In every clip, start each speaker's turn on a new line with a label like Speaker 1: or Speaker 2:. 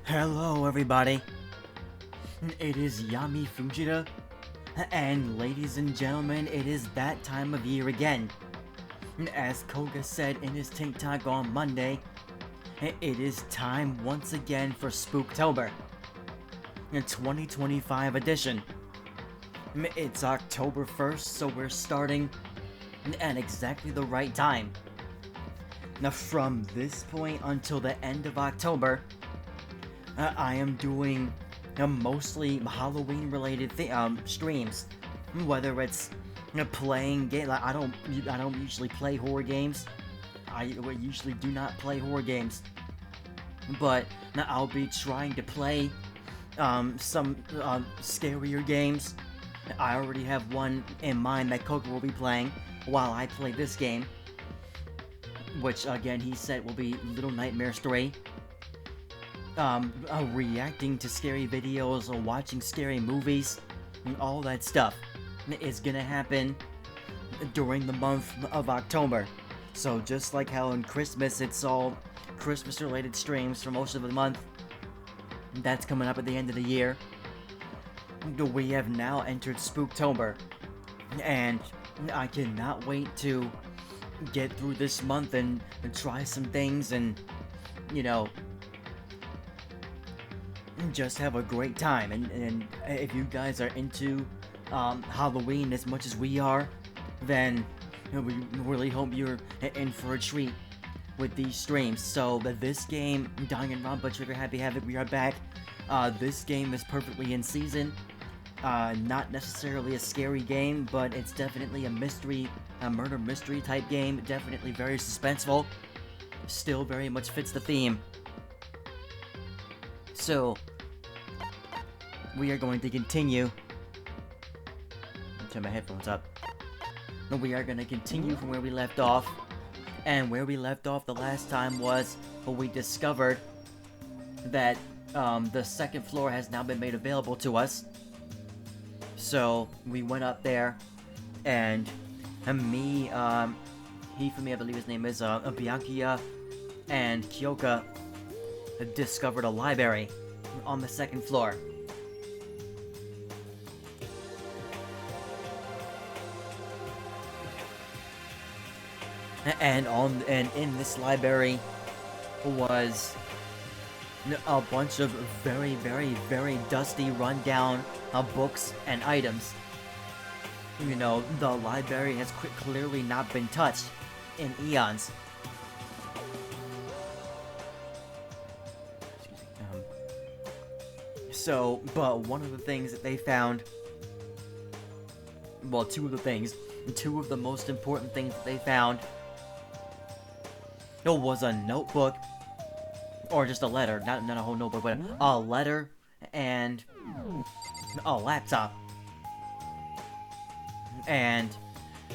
Speaker 1: Hello everybody, it is Yami Fujita, and ladies and gentlemen, it is that time of year again. As Koga said in his TikTok on Monday, it is time once again for Spooktober, 2025 edition. It's October 1st, so we're starting at exactly the right time. Now from this point until the end of October, I am doing mostly Halloween-related streams. Whether it's playing game, like I don't usually play horror games. I usually do not play horror games, but I'll be trying to play some scarier games. I already have one in mind that Koga will be playing while I play this game, which again he said will be Little Nightmares 3. Reacting to scary videos or watching scary movies, and all that stuff is gonna happen during the month of October. So just like how in Christmas it's all Christmas related streams for most of the month, that's coming up at the end of the year. We have now entered Spooktober, and I cannot wait to get through this month and try some things and, just have a great time. And if you guys are into Halloween as much as we are, then we really hope you're in for a treat with these streams. So this game, Danganronpa Trigger Happy Havoc, we are back. This game is perfectly in season. Not necessarily a scary game, but it's definitely a mystery, a murder mystery type game. Definitely very suspenseful. Still very much fits the theme. So, we are going to continue. Turn my headphones up. We are going to continue from where we left off. And where we left off the last time was we discovered that the second floor has now been made available to us. So, we went up there, and me, Hifumi, I believe his name is, Byakuya, and Kyoka discovered a library on the second floor. And in this library was a bunch of very, very, very dusty, rundown books and items. The library has clearly not been touched in eons. So, but one of the things that they found, well, two of the most important things that they found, was a notebook, or just a letter, not a whole notebook, but a letter and a laptop. And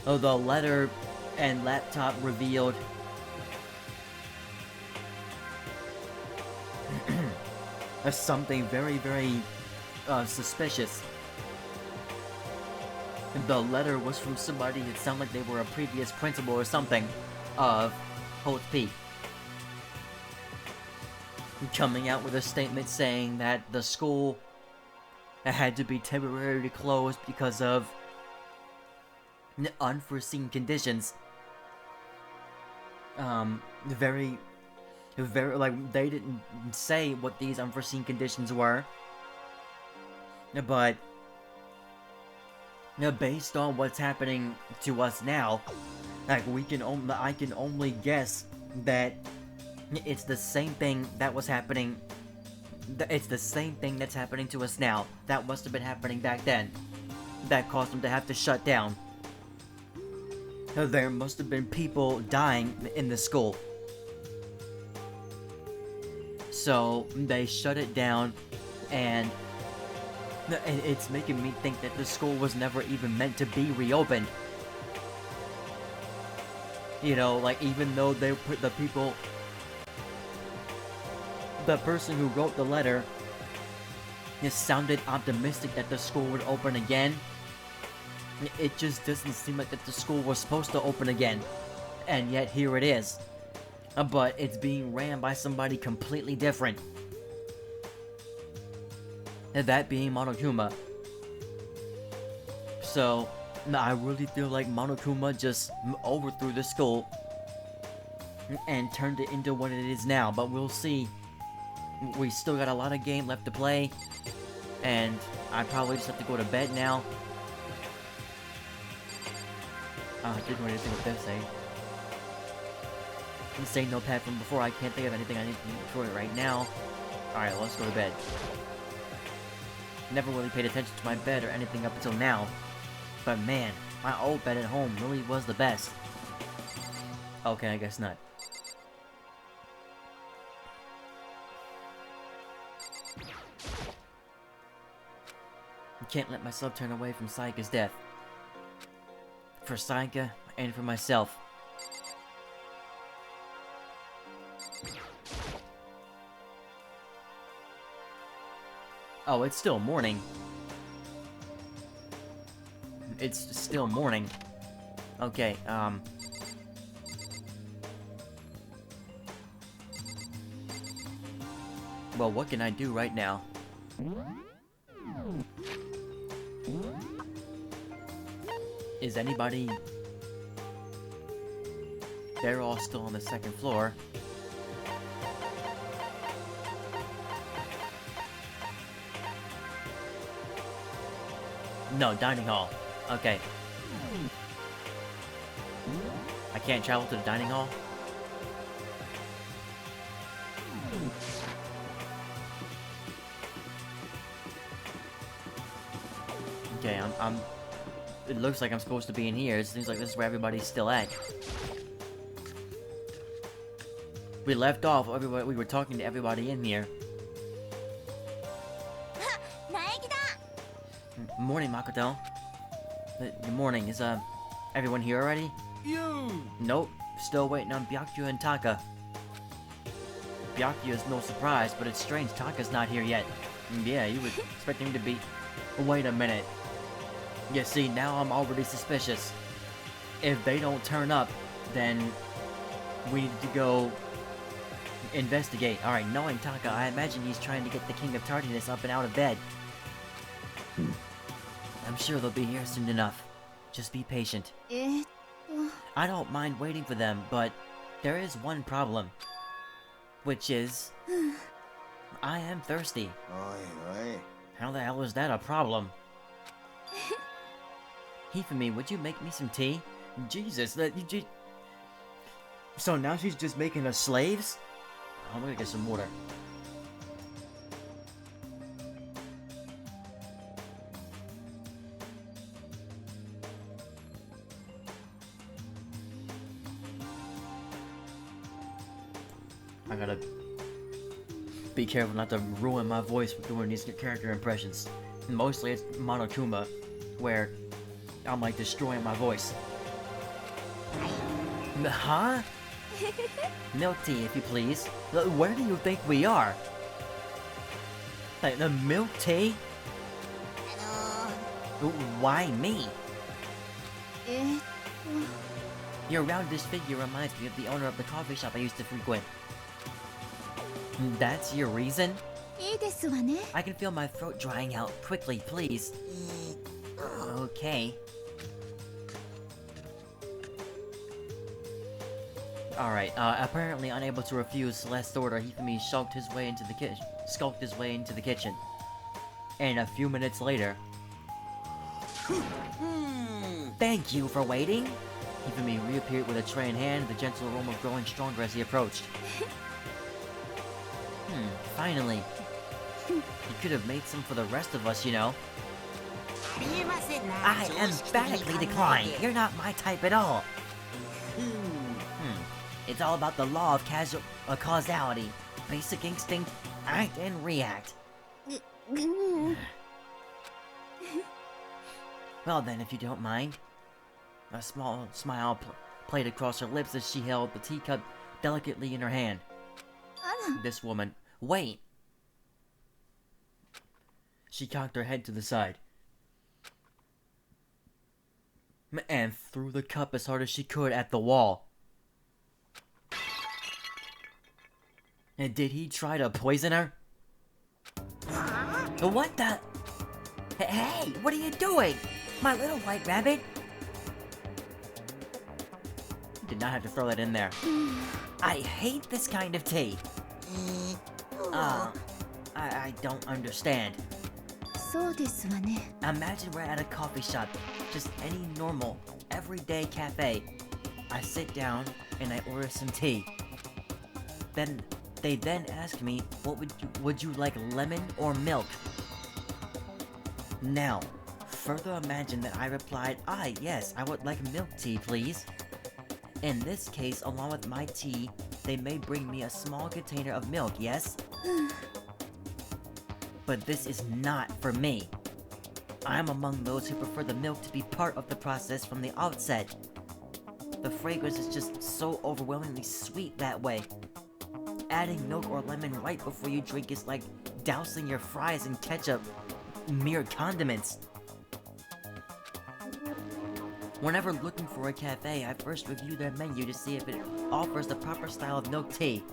Speaker 1: the letter and laptop revealed something very, very suspicious. The letter was from somebody that sounded like they were a previous principal or something of Holt P. Coming out with a statement saying that the school had to be temporarily closed because of unforeseen conditions. Very, like, they didn't say what these unforeseen conditions were, but based on what's happening to us now, like, I can only guess that it's the same thing that was happening. It's the same thing that's happening to us now. That must have been happening back then. That caused them to have to shut down. There must have been people dying in the school. So they shut it down, and it's making me think that the school was never even meant to be reopened. Like, even though they put the person who wrote the letter just sounded optimistic that the school would open again, it just doesn't seem like that the school was supposed to open again. And yet here it is. But it's being ran by somebody completely different. and that being Monokuma. So, I really feel like Monokuma just overthrew the school and turned it into what it is now, but we'll see. We still got a lot of game left to play, and I probably just have to go to bed now. I didn't know anything with this, eh? Say notepad from before, I can't think of anything I need to for it right now. Alright, let's go to bed. Never really paid attention to my bed or anything up until now. But man, my old bed at home really was the best. Okay, I guess not. I can't let myself turn away from Saika's death. For Saika, and for myself. Oh, it's still morning. It's still morning. Okay, well, what can I do right now? Is anybody... They're all still on the second floor. No, dining hall. Okay. I can't travel to the dining hall? Okay, I'm... It looks like I'm supposed to be in here. It seems like this is where everybody's still at. We left off, we were talking to everybody in here. Morning, Makoto. Good morning. Is, everyone here already?
Speaker 2: You!
Speaker 1: Nope. Still waiting on Byakuya and Taka. Byakuya is no surprise, but it's strange Taka's not here yet. Yeah, you would expect him to be... Wait a minute. You see, now I'm already suspicious. If they don't turn up, then... we need to go... investigate. Alright, knowing Taka, I imagine he's trying to get the King of Tardiness up and out of bed. I'm sure they'll be here soon enough. Just be patient. I don't mind waiting for them, but there is one problem. Which is... I am thirsty. How the hell is that a problem? Hifumi, would you make me some tea? Jesus, so now she's just making us slaves? I'm gonna get some water. I gotta be careful not to ruin my voice with doing these character impressions. And mostly it's Monokuma, where I'm like destroying my voice. Huh? Milk tea, if you please. Where do you think we are? Like, the milk tea? Why me? Your roundish figure reminds me of the owner of the coffee shop I used to frequent. That's your reason? I can feel my throat drying out. Quickly, please. Okay. Alright, apparently unable to refuse Celeste's order, Hifumi skulked his way into the kitchen. And a few minutes later... Thank you for waiting! Hifumi reappeared with a tray in hand, the gentle aroma growing stronger as he approached. Finally. You could have made some for the rest of us, you know. I emphatically decline! You're not my type at all! It's all about the law of causality. Basic instinct, act and react. Well then, if you don't mind. A small smile played across her lips as she held the teacup delicately in her hand. This woman... Wait! She cocked her head to the side. And threw the cup as hard as she could at the wall. And did he try to poison her? What the? Hey, what are you doing? My little white rabbit? Did not have to throw that in there. I hate this kind of tea. I don't understand.
Speaker 2: そうですわね。
Speaker 1: Imagine we're at a coffee shop, just any normal, everyday cafe. I sit down and I order some tea. Then they ask me, would you like lemon or milk? Now, further imagine that I replied, yes, I would like milk tea, please. In this case, along with my tea, they may bring me a small container of milk, yes? But this is not for me. I'm among those who prefer the milk to be part of the process from the outset. The fragrance is just so overwhelmingly sweet that way. Adding milk or lemon right before you drink is like dousing your fries in ketchup, mere condiments. Whenever looking for a cafe, I first review their menu to see if it offers the proper style of milk tea.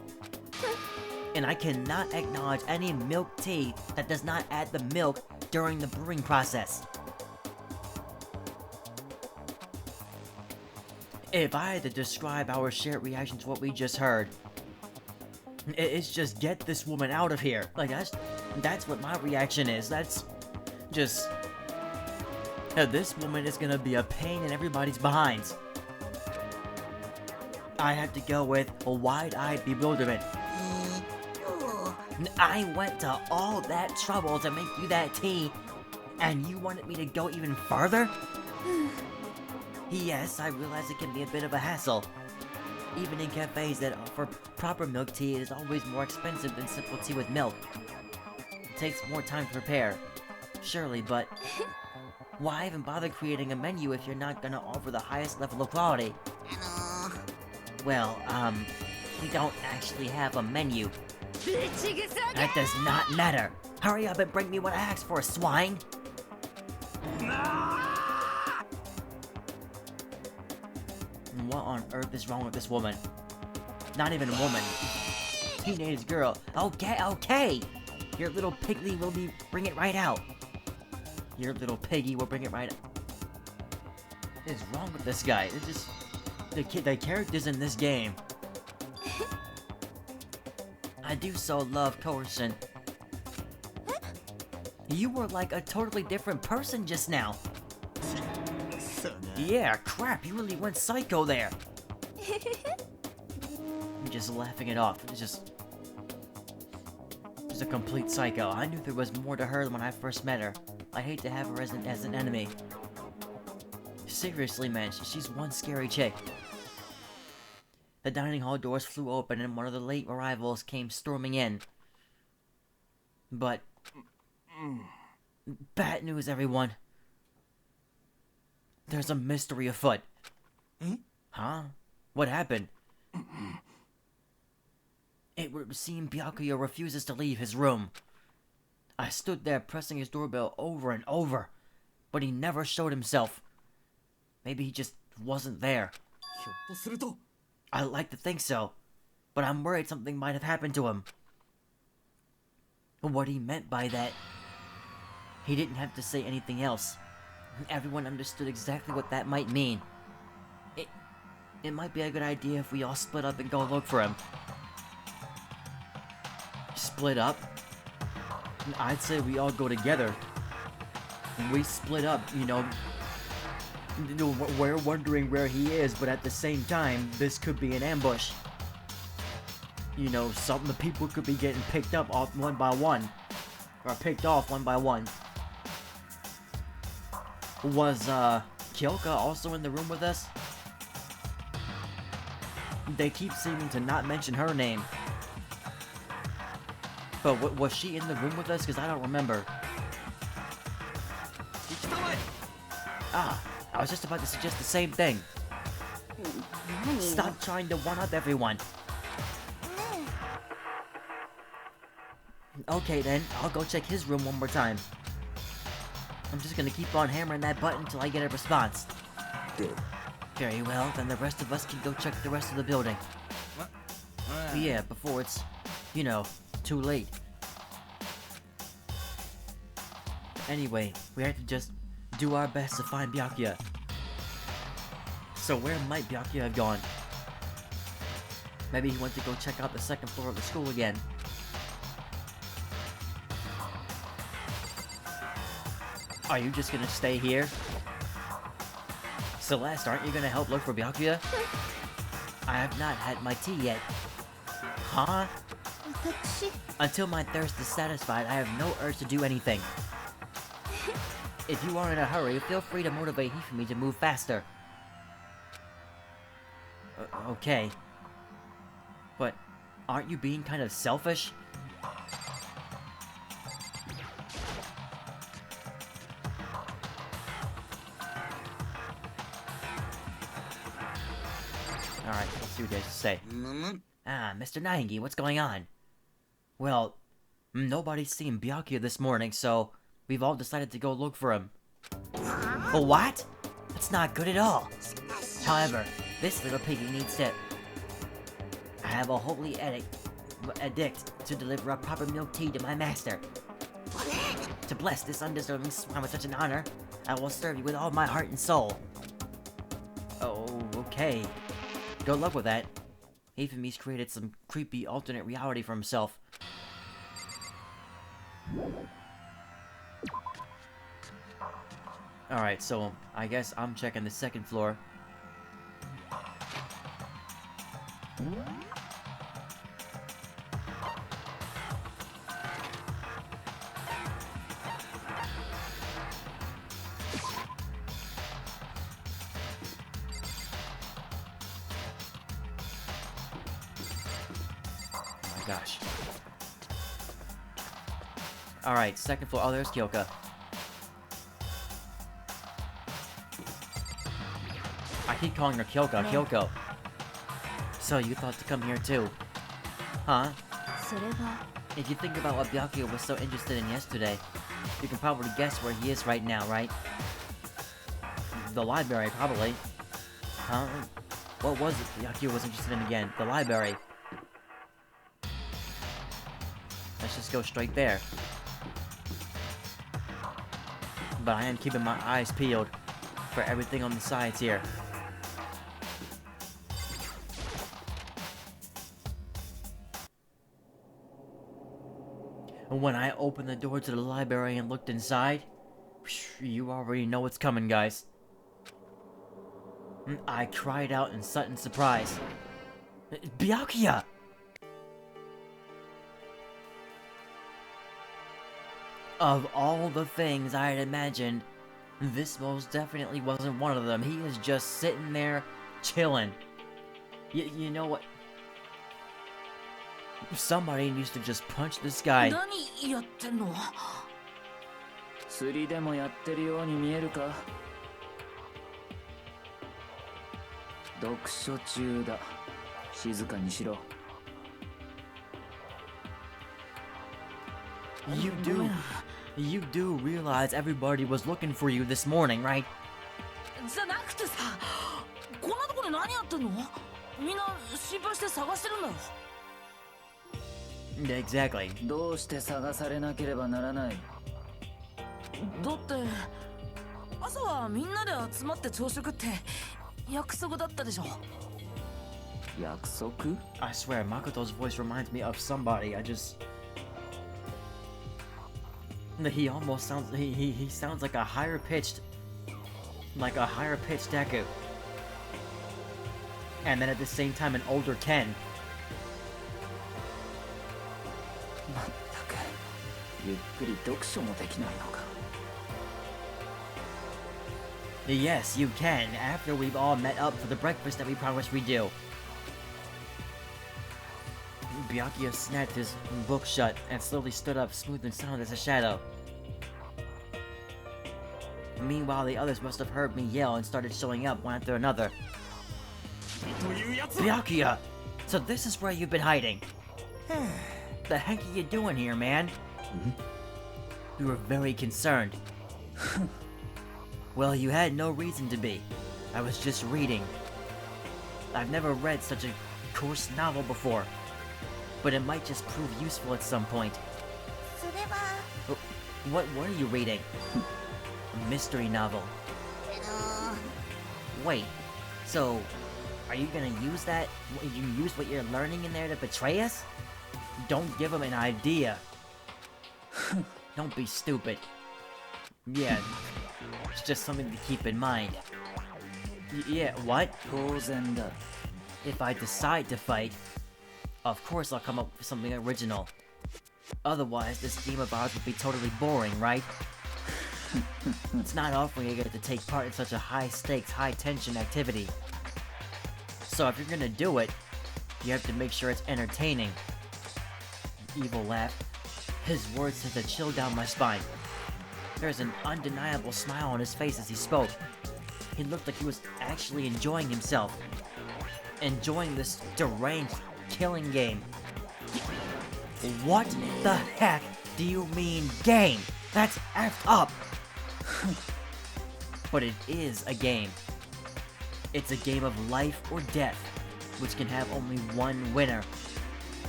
Speaker 1: And I cannot acknowledge any milk tea that does not add the milk during the brewing process. If I had to describe our shared reaction to what we just heard, it's just get this woman out of here. Like, that's what my reaction is. That's just... this woman is gonna be a pain in everybody's behinds. I have to go with a wide-eyed bewilderment. I went to all that trouble to make you that tea, and you wanted me to go even further? Yes, I realize it can be a bit of a hassle. Even in cafes that offer proper milk tea, it is always more expensive than simple tea with milk. It takes more time to prepare, surely, but why even bother creating a menu if you're not gonna offer the highest level of quality? Well, we don't actually have a menu. That does not matter. Hurry up and bring me what I asked for, swine! What on earth is wrong with this woman? Not even a woman. Teenage girl. Okay. Your little piggy will bring it right out. Your little piggy will bring it right out. What is wrong with this guy? It's just... The characters in this game. I do so love coercion. You were like a totally different person just now. Yeah, crap, you really went psycho there. I'm just laughing it off. It's just a complete psycho. I knew there was more to her when I first met her. I hate to have her as an enemy. Seriously, man, she's one scary chick. The dining hall doors flew open and one of the late arrivals came storming in. But... bad news, everyone. There's a mystery afoot. Huh? What happened? It would seem Byakuya refuses to leave his room. I stood there pressing his doorbell over and over, but he never showed himself. Maybe he just wasn't there. I like to think so, but I'm worried something might have happened to him. What he meant by that, he didn't have to say anything else. Everyone understood exactly what that might mean. It might be a good idea if we all split up and go look for him. Split up? I'd say we all go together. We split up, we're wondering where he is, but at the same time, this could be an ambush. Some of the people could be getting picked up off one by one. Or picked off one by one. Was, Kyoka also in the room with us? They keep seeming to not mention her name. But was she in the room with us? Because I don't remember. I was just about to suggest the same thing. Stop trying to one-up everyone. Okay then, I'll go check his room one more time. I'm just gonna keep on hammering that button until I get a response. Very well, then the rest of us can go check the rest of the building. Yeah, before it's, too late. Anyway, we have to just do our best to find Byakuya. So where might Byakuya have gone? Maybe he went to go check out the second floor of the school again. Are you just gonna stay here? Celeste, aren't you gonna help look for Byakuya? I have not had my tea yet. Huh?
Speaker 2: 私
Speaker 1: Until my thirst is satisfied, I have no urge to do anything. If you are in a hurry, feel free to motivate Hifumi to move faster. Okay. But aren't you being kind of selfish? Alright, let's see what they have to say. Ah, Mr. Naingi, what's going on? Well, nobody's seen Byakuya this morning, so we've all decided to go look for him. But what? That's not good at all. However, this little piggy needs to... I have a holy edict to deliver a proper milk tea to my master. To bless this undeserving swine with such an honor, I will serve you with all my heart and soul. Oh, okay. Good luck with that. Hifumi's created some creepy alternate reality for himself. Alright, so I guess I'm checking the second floor. Gosh. Alright, second floor. Oh, there's Kyoka. I keep calling her Kyoka. Kyoko. So, you thought to come here too? Huh?
Speaker 2: それは
Speaker 1: If you think about what Byakuya was so interested in yesterday, you can probably guess where he is right now, right? The library, probably. Huh? What was it Byakuya was interested in again? The library. Let's just go straight there. But I am keeping my eyes peeled for everything on the sides here. And when I opened the door to the library and looked inside, you already know what's coming, guys. I cried out in sudden surprise. Byakuya! Of all the things I had imagined, this most definitely wasn't one of them. He is just sitting there, chilling. You know what? Somebody needs to just punch this guy.
Speaker 3: 何やってんの？釣りでもやってるように見えるか？読書中だ。静かにしろ。
Speaker 1: You do realize everybody was looking for you this morning, right?
Speaker 3: じゃなくてさ、こんなとこで何やってんの？みんな心配して探してるんだよ。
Speaker 1: Exactly.
Speaker 3: どうして探されなければならない？だって朝はみんなで集まって朝食って約束だったでしょ。約束？
Speaker 1: I swear, Makoto's voice reminds me of somebody. He almost sounds. He sounds like a higher pitched Deku, and then at the same time an older Ken.
Speaker 3: まったく、ゆっくり読書もできないのか。
Speaker 1: Yes, you can. After we've all met up for the breakfast that we promised we'd do. Byakuya snapped his book shut and slowly stood up, smooth and sound as a shadow. Meanwhile, the others must have heard me yell and started showing up one after another. Byakuya! So this is where you've been hiding. The heck are you doing here, man? You were very concerned. Well, you had no reason to be. I was just reading. I've never read such a coarse novel before. But it might just prove useful at some point.
Speaker 2: それは
Speaker 1: What are you reading? A mystery novel. Wait, so are you gonna use that? You use what you're learning in there to betray us? Don't give him an idea. Don't be stupid. Yeah, it's just something to keep in mind. Yeah, what? If I decide to fight, of course I'll come up with something original. Otherwise, this game of ours would be totally boring, right? It's not often you get to take part in such a high-stakes, high-tension activity. So if you're gonna do it, you have to make sure it's entertaining. Evil laughed. His words sent a chill down my spine. There's an undeniable smile on his face as he spoke. He looked like he was actually enjoying himself. Enjoying this deranged killing game. What the heck do you mean game? That's effed up! But it is a game. It's a game of life or death, which can have only one winner.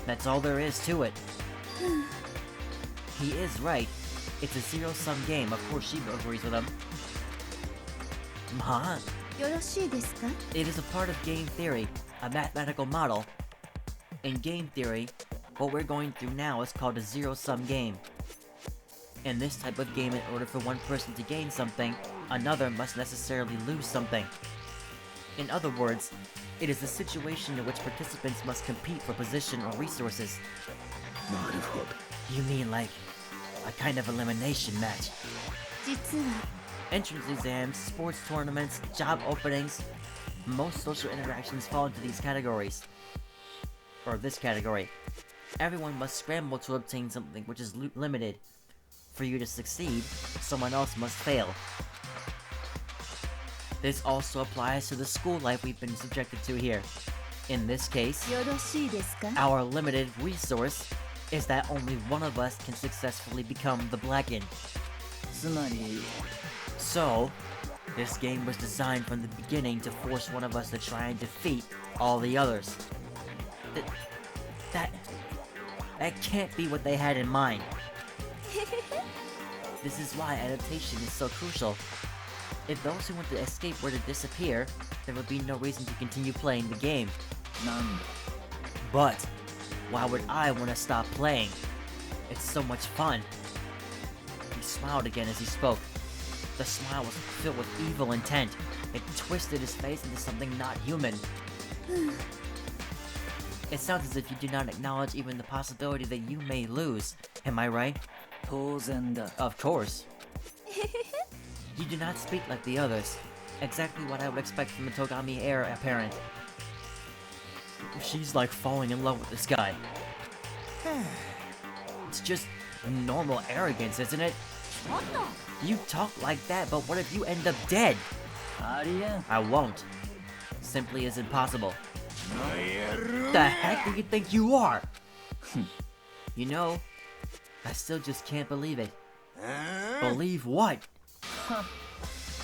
Speaker 1: That's all there is to it. He is right. It's a zero-sum game. Of course she agrees with him. Huh?
Speaker 2: よろしいですか?
Speaker 1: It is a part of game theory, a mathematical model. In game theory, what we're going through now is called a zero-sum game. In this type of game, in order for one person to gain something, another must necessarily lose something. In other words, it is a situation in which participants must compete for position or resources. You mean like a kind of elimination match?
Speaker 2: 実は
Speaker 1: Entrance exams, sports tournaments, job openings. Most social interactions fall into these categories. Or this category. Everyone must scramble to obtain something which is limited. For you to succeed, someone else must fail. This also applies to the school life we've been subjected to here. In this case,
Speaker 2: よろしいですか?
Speaker 1: our limited resource is that only one of us can successfully become the Blackened. So, this game was designed from the beginning to force one of us to try and defeat all the others. That can't be what they had in mind. This is why adaptation is so crucial. If those who want to escape were to disappear, there would be no reason to continue playing the game.
Speaker 3: None.
Speaker 1: But, why would I want to stop playing? It's so much fun. He smiled again as he spoke. The smile was filled with evil intent. It twisted his face into something not human. It sounds as if you do not acknowledge even the possibility that you may lose. Am I right?
Speaker 3: 当然だ.
Speaker 1: Of course. You do not speak like the others. Exactly what I would expect from a Togami heir apparent. She's like falling in love with this guy. It's just normal arrogance, isn't it? You talk like that, but what if you end up dead?
Speaker 3: ありえん.
Speaker 1: I won't. Simply isn't possible. The heck do you think you are? You know, I still just can't believe it. Believe what?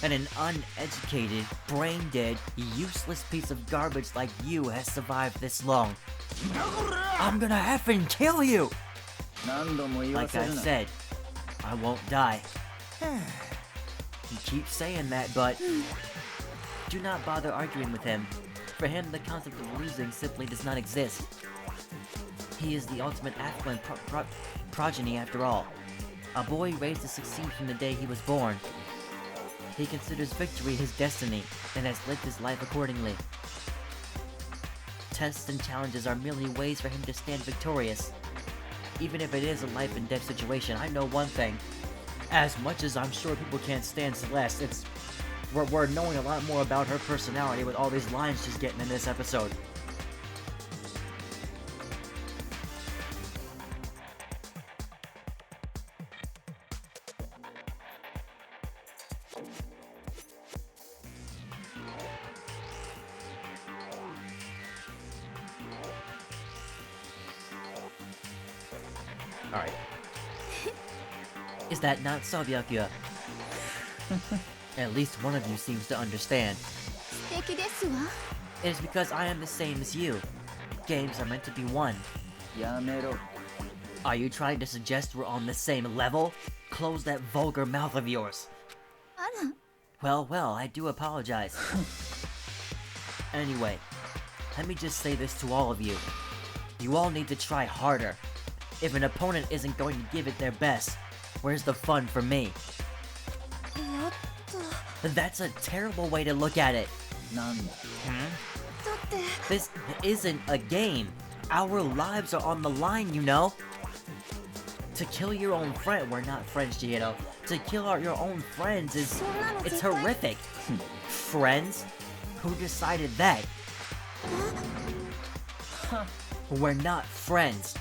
Speaker 1: That an uneducated, brain-dead, useless piece of garbage like you has survived this long. I'm gonna effing kill you!
Speaker 3: 何度も言わ
Speaker 1: Like
Speaker 3: せ
Speaker 1: I
Speaker 3: るな.
Speaker 1: said, I won't die. You keep saying that, but do not bother arguing with him. For him, the concept of losing simply does not exist. He is the ultimate affluent progeny after all. A boy raised to succeed from the day he was born. He considers victory his destiny, and has lived his life accordingly. Tests and challenges are merely ways for him to stand victorious. Even if it is a life and death situation, I know one thing. As much as I'm sure people can't stand Celeste, we're knowing a lot more about her personality with all these lines she's getting in this episode. Alright. Is that not so, Byakuya? At least one of you seems to understand.
Speaker 2: 素敵ですわ.
Speaker 1: It is because I am the same as you. Games are meant to be won.
Speaker 3: やめろ.
Speaker 1: Are you trying to suggest we're on the same level? Close that vulgar mouth of yours.
Speaker 2: あら
Speaker 1: Well, I do apologize. Anyway, let me just say this to all of you. You all need to try harder. If an opponent isn't going to give it their best, where's the fun for me?
Speaker 2: やっと
Speaker 1: That's a terrible way to look at it.
Speaker 3: なんだ
Speaker 2: だって
Speaker 1: This isn't a game. Our lives are on the line, you know? To kill your own friend, we're not friends, Chihiro. To kill your own friends is, it's horrific. Friends? Who decided that? We're not friends.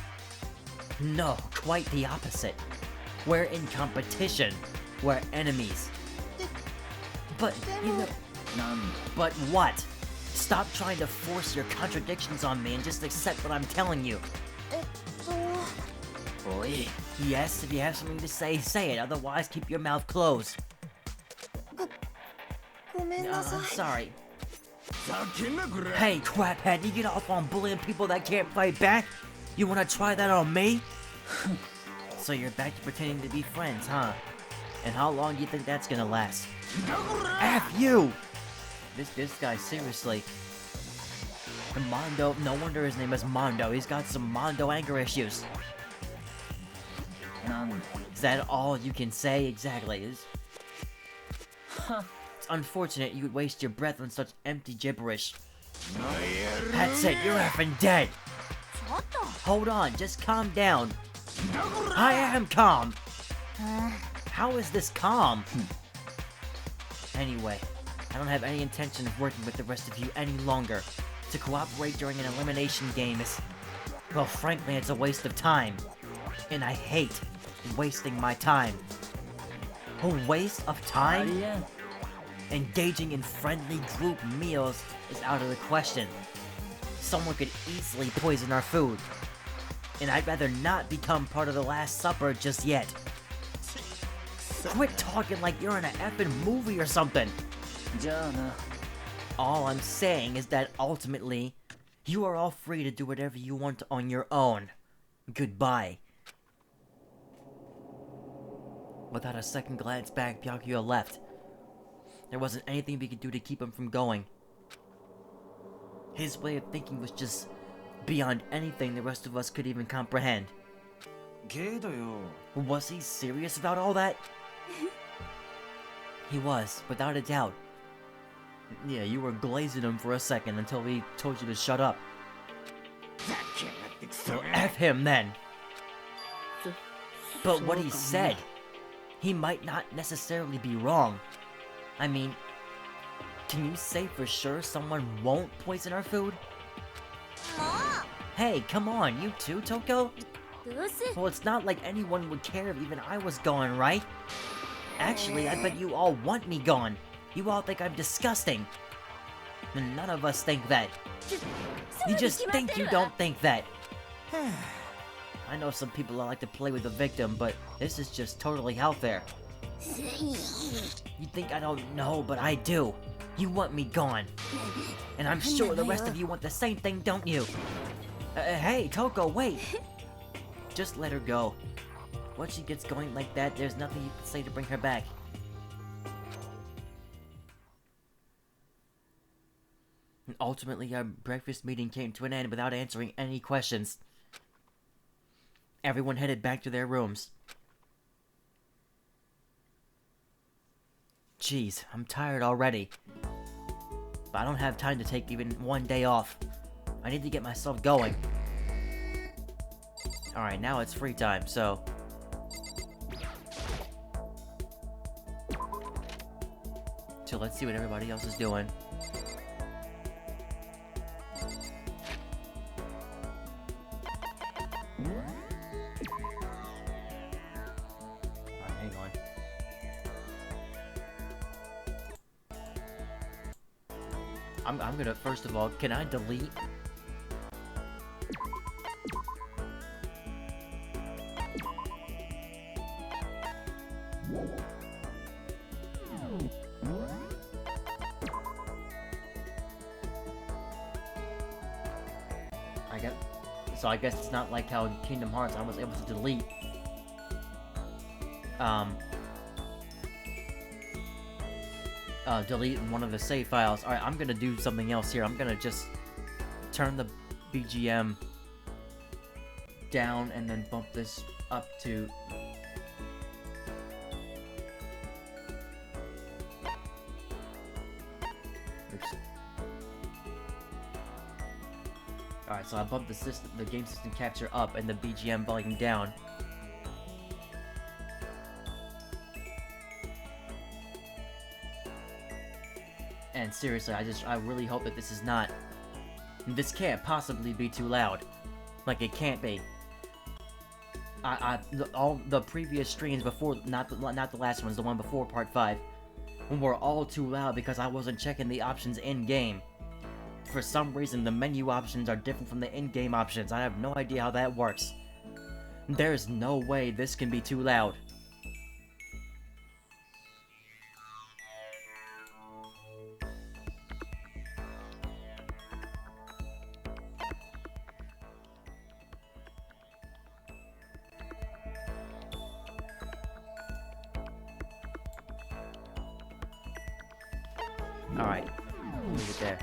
Speaker 1: No, quite the opposite. We're in competition. We're enemies. But, you know...
Speaker 3: なんだ
Speaker 1: But what? Stop trying to force your contradictions on me and just accept what I'm telling you.
Speaker 2: えっと
Speaker 3: Oi.
Speaker 1: Yes, if you have something to say, say it. Otherwise, keep your mouth closed.
Speaker 2: ごめんなさい
Speaker 1: Sorry.
Speaker 4: ざけんなこれ
Speaker 1: Hey, craphead, you get off on bullying people that can't fight back? You wanna try that on me? So you're back to pretending to be friends, huh? And how long do you think that's gonna last? F you! This guy, seriously. And Mondo, no wonder his name is Mondo. He's got some Mondo anger issues.
Speaker 3: なんだ
Speaker 1: Is that all you can say? Exactly. It's unfortunate you would waste your breath on such empty gibberish. That's it, you're effing dead!
Speaker 2: ちょっと
Speaker 1: Hold on, just calm down. I am calm!
Speaker 2: あ
Speaker 1: How is this calm? Anyway, I don't have any intention of working with the rest of you any longer. To cooperate during an elimination game is... Well, frankly, it's a waste of time. And I hate wasting my time. A waste of
Speaker 3: あ
Speaker 1: time?
Speaker 3: りえん
Speaker 1: Engaging in friendly group meals is out of the question. Someone could easily poison our food. And I'd rather not become part of the Last Supper just yet. Quit talking like you're in an effing movie or something.
Speaker 3: じゃあな
Speaker 1: All I'm saying is that ultimately, you are all free to do whatever you want on your own. Goodbye. Without a second glance back, Byakuya left. There wasn't anything we could do to keep him from going. His way of thinking was just beyond anything the rest of us could even comprehend.
Speaker 4: けどよ
Speaker 1: Was he serious about all that? He was, without a doubt. Yeah, you were glazing him for a second until he told you to shut up.
Speaker 4: ざけやがってクソ
Speaker 1: So
Speaker 4: が
Speaker 1: F him then. But what he
Speaker 2: そうかな
Speaker 1: said, he might not necessarily be wrong. I mean, can you say for sure someone won't poison our food?
Speaker 2: も
Speaker 1: Hey, come on, you too, Toko?
Speaker 2: うどうせ
Speaker 1: Well, it's not like anyone would care if even I was gone, right? Actually, I bet you all want me gone. You all think I'm disgusting. And none of us think that.
Speaker 2: そう
Speaker 1: You
Speaker 2: に
Speaker 1: just
Speaker 2: 決まっ
Speaker 1: think
Speaker 2: て
Speaker 1: you
Speaker 2: るわ
Speaker 1: don't think that. I know some people that like to play with the victim, but this is just totally out there. You think I don't know, but I do. You want me gone. And I'm sure the rest of you want the same thing, don't you? Hey, Toko, wait! Just let her go. Once she gets going like that, there's nothing you can say to bring her back. And ultimately, our breakfast meeting came to an end without answering any questions. Everyone headed back to their rooms. Jeez, I'm tired already. But I don't have time to take even one day off. I need to get myself going. Alright, now it's free time, so... So let's see what everybody else is doing. Alright, hang on. I'm gonna, first of all, can I delete? I got So I guess it's not like how in Kingdom Hearts I was able to delete delete one of the save files. Alright, I'm gonna do something else here. I'm gonna just turn the BGM down and then bump this up to... Oops. Alright, so I bumped the game system capture up and the BGM volume down. And seriously, I really hope that this is not... This can't possibly be too loud. Like, it can't be. All the previous streams before, not the last ones, the one before Part 5, were all too loud because I wasn't checking the options in-game. For some reason, the menu options are different from the in-game options. I have no idea how that works. There's no way this can be too loud. Alright, leave it there.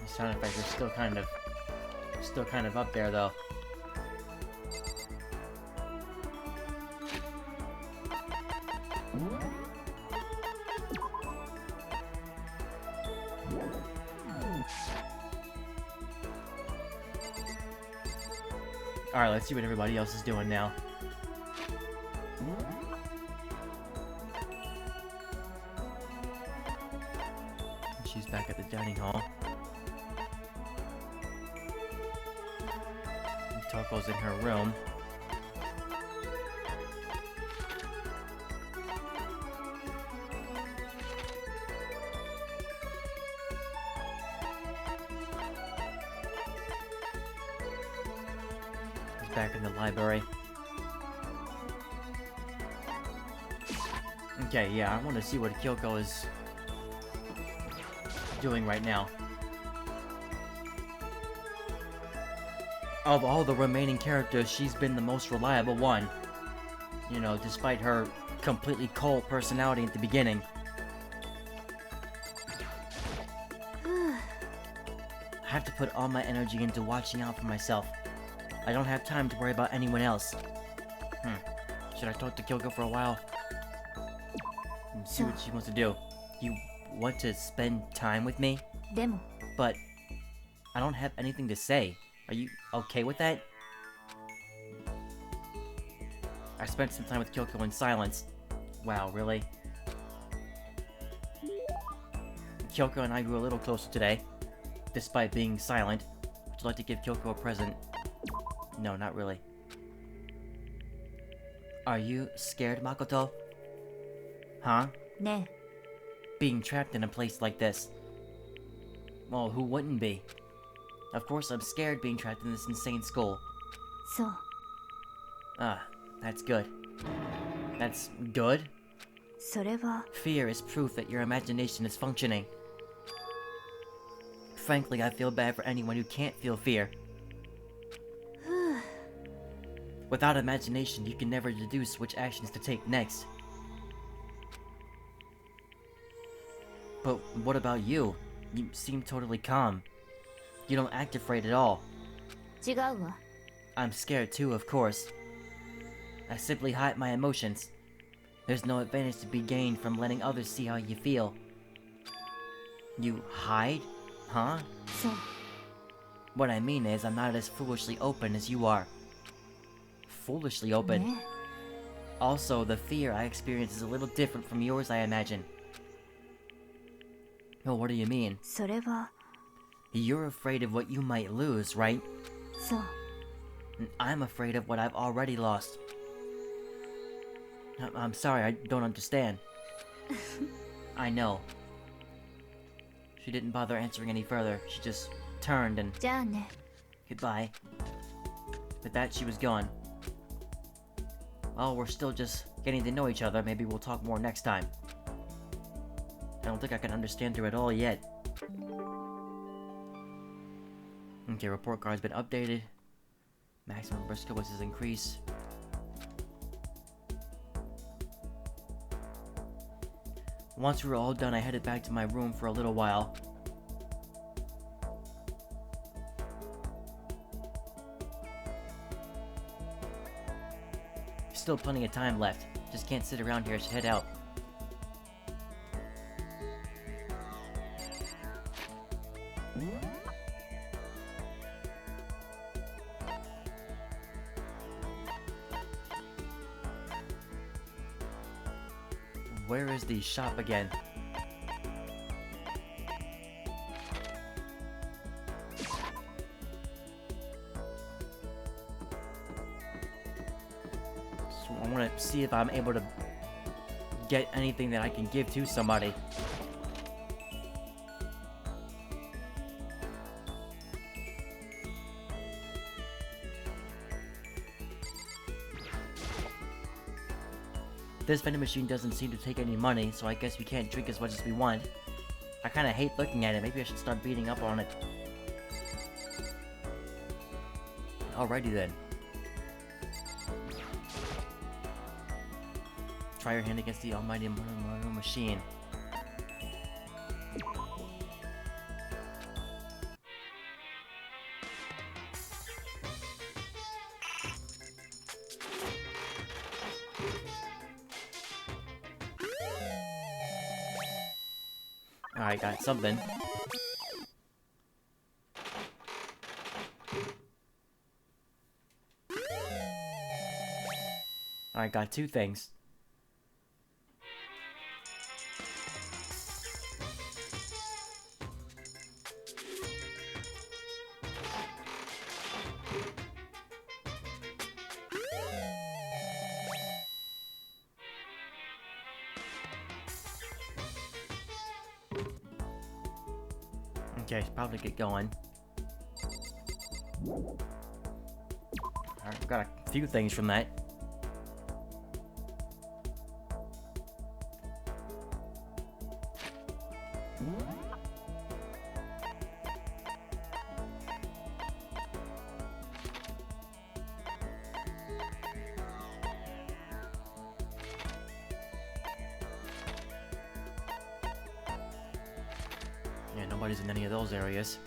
Speaker 1: These sound effects are still kind of up there though. Alright, let's see what everybody else is doing now. She's back at the dining hall. And Toko's in her room. Back in the library. Okay, yeah, I want to see what Kyoko is doing right now. Of all the remaining characters, she's been the most reliable one. You know, despite her completely cold personality at the beginning. I have to put all my energy into watching out for myself. I don't have time to worry about anyone else. Should I talk to Kyoko for a while? And see what she wants to do. You want to spend time with me?
Speaker 2: でも
Speaker 1: But I don't have anything to say. Are you okay with that? I spent some time with Kyoko in silence. Wow, really? Kyoko and I grew a little closer today, despite being silent. Would you like to give Kyoko a present? No, not really. Are you scared, Makoto? Huh?
Speaker 2: ね
Speaker 1: Being trapped in a place like this. Well, who wouldn't be? Of course I'm scared being trapped in this insane school.
Speaker 2: えそう
Speaker 1: Ah, that's good. That's good?
Speaker 2: それは
Speaker 1: Fear is proof that your imagination is functioning. Frankly, I feel bad for anyone who can't feel fear. Without imagination, you can never deduce which actions to take next. But what about you? You seem totally calm. You don't act afraid at all.
Speaker 2: 違うわ
Speaker 1: I'm scared too, of course. I simply hide my emotions. There's no advantage to be gained from letting others see how you feel. You hide? Huh?
Speaker 2: そう
Speaker 1: What I mean is, I'm not as foolishly open as you are. Foolishly open?
Speaker 2: ね
Speaker 1: Also, the fear I experience is a little different from yours, I imagine. Oh, what do you mean?
Speaker 2: それは
Speaker 1: You're afraid of what you might lose, right?
Speaker 2: そう
Speaker 1: And I'm afraid of what I've already lost. I'm sorry, I don't understand. I know. She didn't bother answering any further. She just turned and
Speaker 2: じゃあね
Speaker 1: goodbye. With that, she was gone. Well, we're still just getting to know each other. Maybe we'll talk more next time. I don't think I can understand her at all yet. Okay, report card's been updated. Maximum risk was increased. Once we were all done, I headed back to my room for a little while. Still plenty of time left. Just can't sit around here. I should head out. Where is the shop again? So I want to see if I'm able to get anything that I can give to somebody. This vending machine doesn't seem to take any money, so I guess we can't drink as much as we want. I kinda hate looking at it. Maybe I should start beating up on it. Alrighty then. Try your hand against the almighty Mono machine. Alright, got something. Alright, got two things. Okay, should probably get going. Alright, got a few things from that. Yeah, nobody's in any of those areas.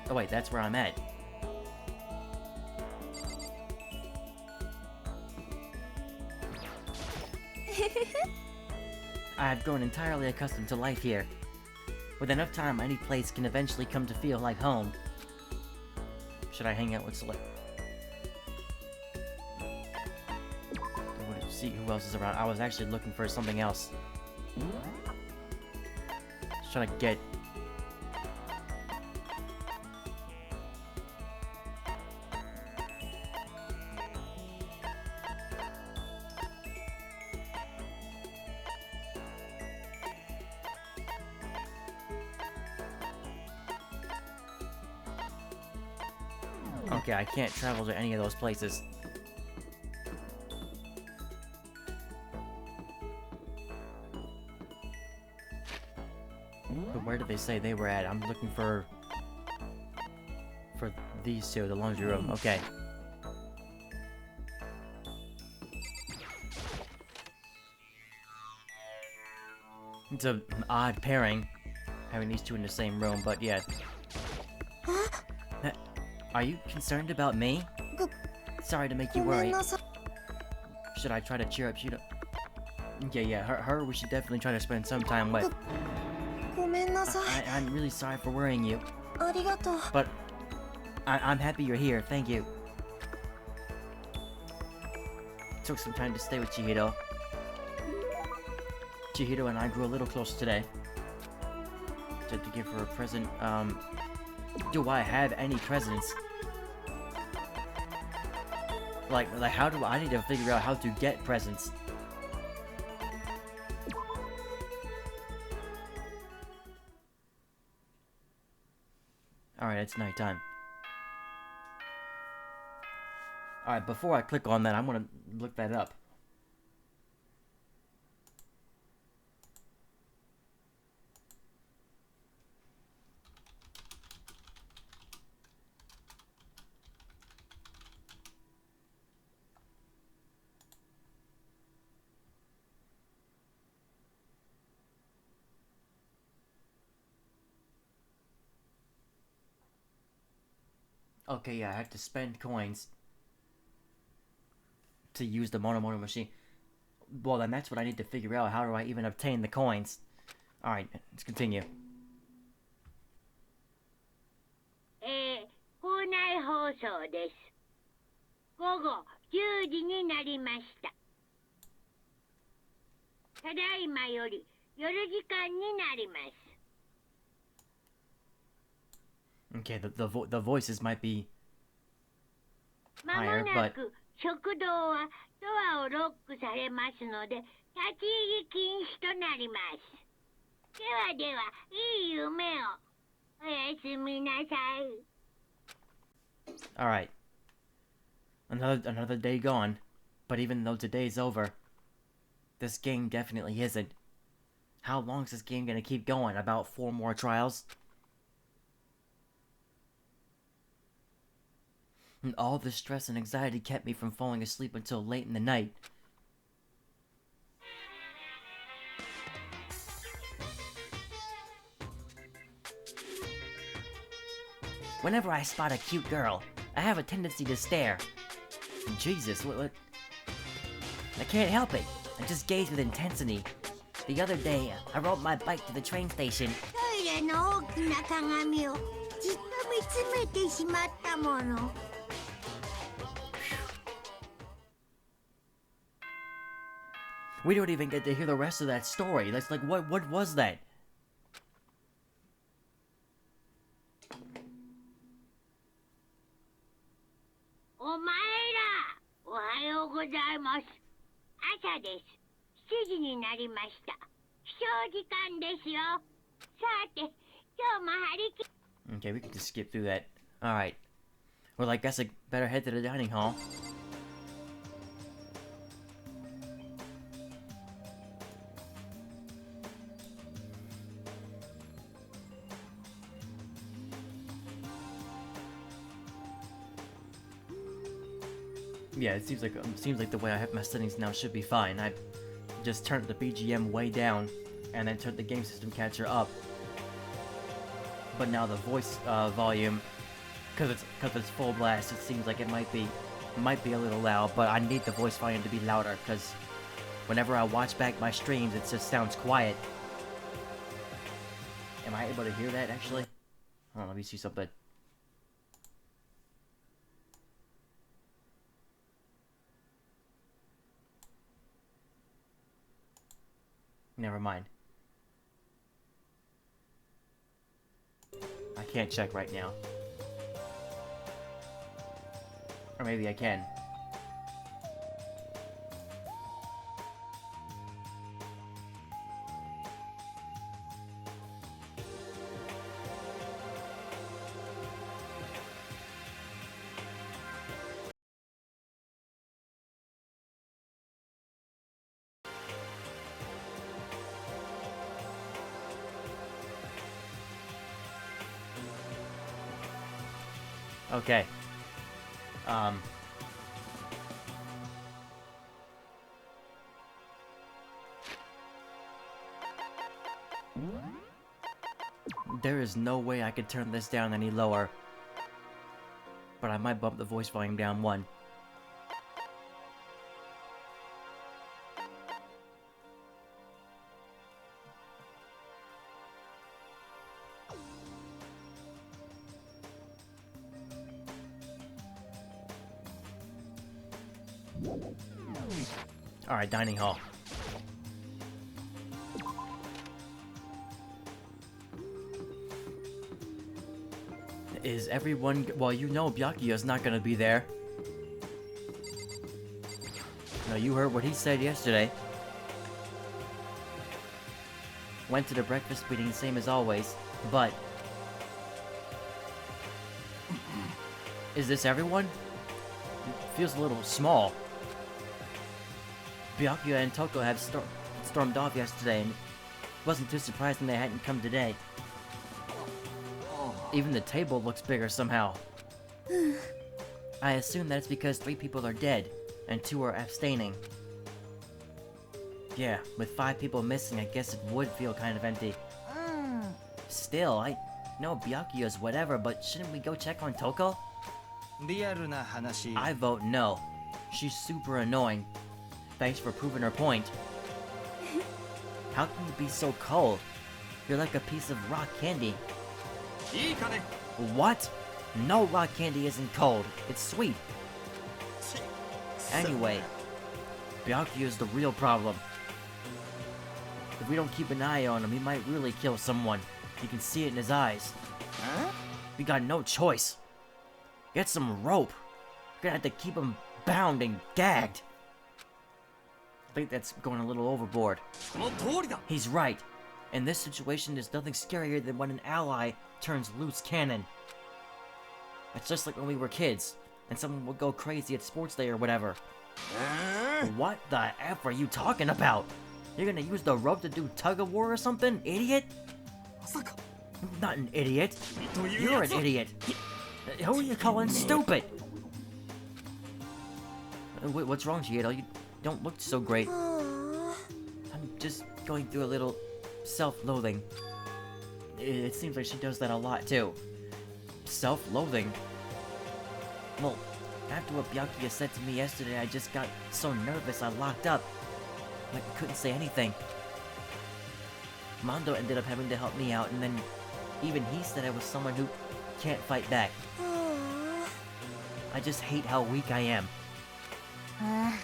Speaker 1: Oh wait, that's where I'm at. I've grown entirely accustomed to life here. With enough time, any place can eventually come to feel like home. Should I hang out with Select? See who else is around. I was actually looking for something else. Just trying to get... Okay, I can't travel to any of those places. But where did they say they were at? I'm looking for these two, the laundry room. Okay. It's an odd pairing, having these two in the same room, but yeah. Are you concerned about me? Sorry to make you worry. Should I try to cheer up? Yeah, her we should definitely try to spend some time with. I'm really sorry for worrying you. But I'm happy you're here, thank you. Took some time to stay with Chihiro. Chihiro and I grew a little closer today. To give her a present, do I have any presents? Like how do I need to figure out how to get presents? Alright, it's nighttime. Alright, before I click on that, I'm gonna look that up. Okay, yeah, I have to spend coins to use the Monomono machine. Well, then that's what I need to figure out. How do I even obtain the coins? Alright, let's continue.
Speaker 5: 校内放送です。午後10時になりました。ただいまより夜時間になります。
Speaker 1: Okay, the voices might be
Speaker 5: まも
Speaker 1: higher,
Speaker 5: な
Speaker 1: but
Speaker 5: く食堂はドアをロックされますので、立ち入り禁止となります。ではでは、いい夢を。おやすみなさい。
Speaker 1: alright. Another day gone. But even though today's over, this game definitely isn't. How long is this game gonna keep going? About 4 more trials? And all the stress and anxiety kept me from falling asleep until late in the night. Whenever I spot a cute girl, I have a tendency to stare. Jesus, what? I can't help it. I just gaze with intensity. The other day, I rode my bike to the train station.
Speaker 5: トイレの大きな鏡をじっと見つめてしまったもの。
Speaker 1: We don't even get to hear the rest of that story. That's like, what was that?
Speaker 5: お前ら、おはようございます。朝です。7時になりました。起床時間ですよ。さて、今日も張り切
Speaker 1: Okay, we can just skip through that. Alright. Well, I guess I better head to the dining hall. Yeah, it seems like the way I have my settings now should be fine. I just turned the BGM way down, and then turned the game system catcher up. But now the voice volume, cause it's full blast, it seems like it might be a little loud. But I need the voice volume to be louder, cause whenever I watch back my streams, it just sounds quiet. Am I able to hear that actually? Hold on, let me see something. Never mind. I can't check right now. Or maybe I can. Okay. There is no way I could turn this down any lower. But I might bump the voice volume down 1. Alright, dining hall. Is everyone... Well, you know Byakuya's not gonna be there. No, you heard what he said yesterday. Went to the breakfast meeting same as always, but... Is this everyone? It feels a little small. Byakuya and Toko have stormed off yesterday, and it wasn't too surprising they hadn't come today. Even the table looks bigger somehow. I assume that's because 3 people are dead, and 2 are abstaining. Yeah, with 5 people missing, I guess it would feel kind of empty. Still, I know Byakuya's whatever, but shouldn't we go check on Toko?
Speaker 4: リアルな話
Speaker 1: I vote no. She's super annoying. Thanks for proving her point. How can you be so cold? You're like a piece of rock candy.
Speaker 4: いいかね
Speaker 1: What? No, rock candy isn't cold. It's sweet. Anyway, Byakuya's the real problem. If we don't keep an eye on him, he might really kill someone. You can see it in his eyes. We got no choice. Get some rope. We're gonna have to keep him bound and gagged. I think that's going a little overboard.
Speaker 4: その通りだ
Speaker 1: He's right. In this situation, there's nothing scarier than when an ally turns loose cannon. It's just like when we were kids, and someone would go crazy at sports day or whatever. What the F are you talking about? You're gonna use the rope to do tug-of-war or something, idiot?
Speaker 4: まさか
Speaker 1: I'm not an idiot.
Speaker 4: という
Speaker 1: You're
Speaker 4: や
Speaker 1: an
Speaker 4: つは
Speaker 1: idiot. Who are you calling stupid? What's wrong, Chiedo? You don't look so great. I'm just going through a little self-loathing. It seems like she does that a lot, too. Self-loathing? Well, after what Byakuya said to me yesterday, I just got so nervous I locked up. Like, I couldn't say anything. Mondo ended up having to help me out, and then even he said I was someone who can't fight back. I just hate how weak I am. Ah,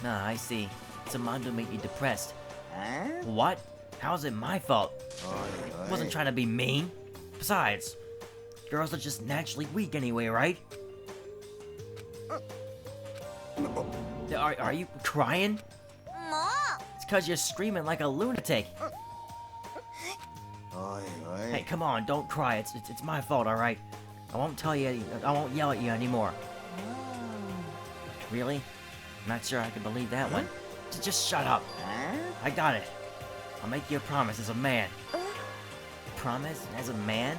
Speaker 1: I see. So Mondo made you depressed. What? How's it my fault? I wasn't trying to be mean. Besides, girls are just naturally weak anyway, right? Are you crying? It's cause you're screaming like a lunatic. Hey, come on, don't cry. It's my fault, alright? I won't tell you, I won't yell at you anymore. Really? Not sure I can believe that one. Just shut up. I got it. I'll make you a promise as a man. Promise as a man?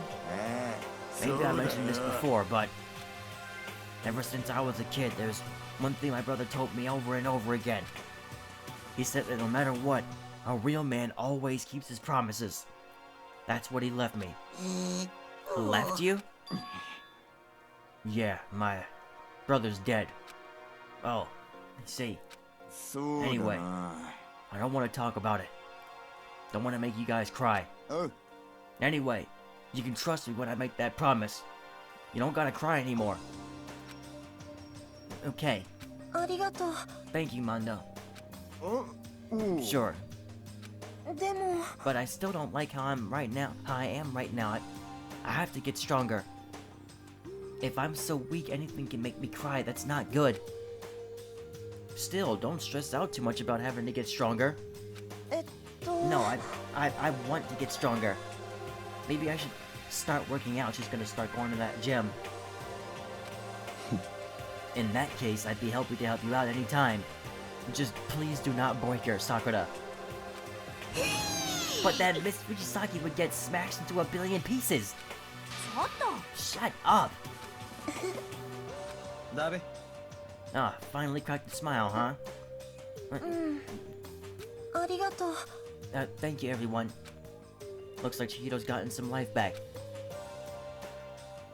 Speaker 1: Maybe I mentioned this before, but ever since I was a kid, there's one thing my brother told me over and over again. He said that no matter what, a real man always keeps his promises. That's what he left me. Left you? Yeah, my brother's dead. Oh, I see.
Speaker 4: そうだな
Speaker 1: Anyway. I don't want to talk about it. Don't want to make you guys cry. Anyway, you can trust me when I make that promise. You don't gotta cry anymore. Okay.
Speaker 2: ありがとう。
Speaker 1: Thank you, Mondo. Sure.
Speaker 2: でも
Speaker 1: But I still don't like how I am right now. I have to get stronger. If I'm so weak anything can make me cry, that's not good. Still, don't stress out too much about having to get stronger.
Speaker 2: えっと
Speaker 1: No, I want to get stronger. Maybe I should start working out. She's gonna start going to that gym. In that case, I'd be happy to help you out anytime. Just please do not break her, Sakura. But then Miss Fujisaki would get smashed into a billion pieces.
Speaker 2: ちょっと
Speaker 1: Shut up.
Speaker 4: だべ
Speaker 1: Ah, finally cracked a smile, huh?
Speaker 2: ありがとう。
Speaker 1: Thank you, everyone. Looks like Chihiro's gotten some life back.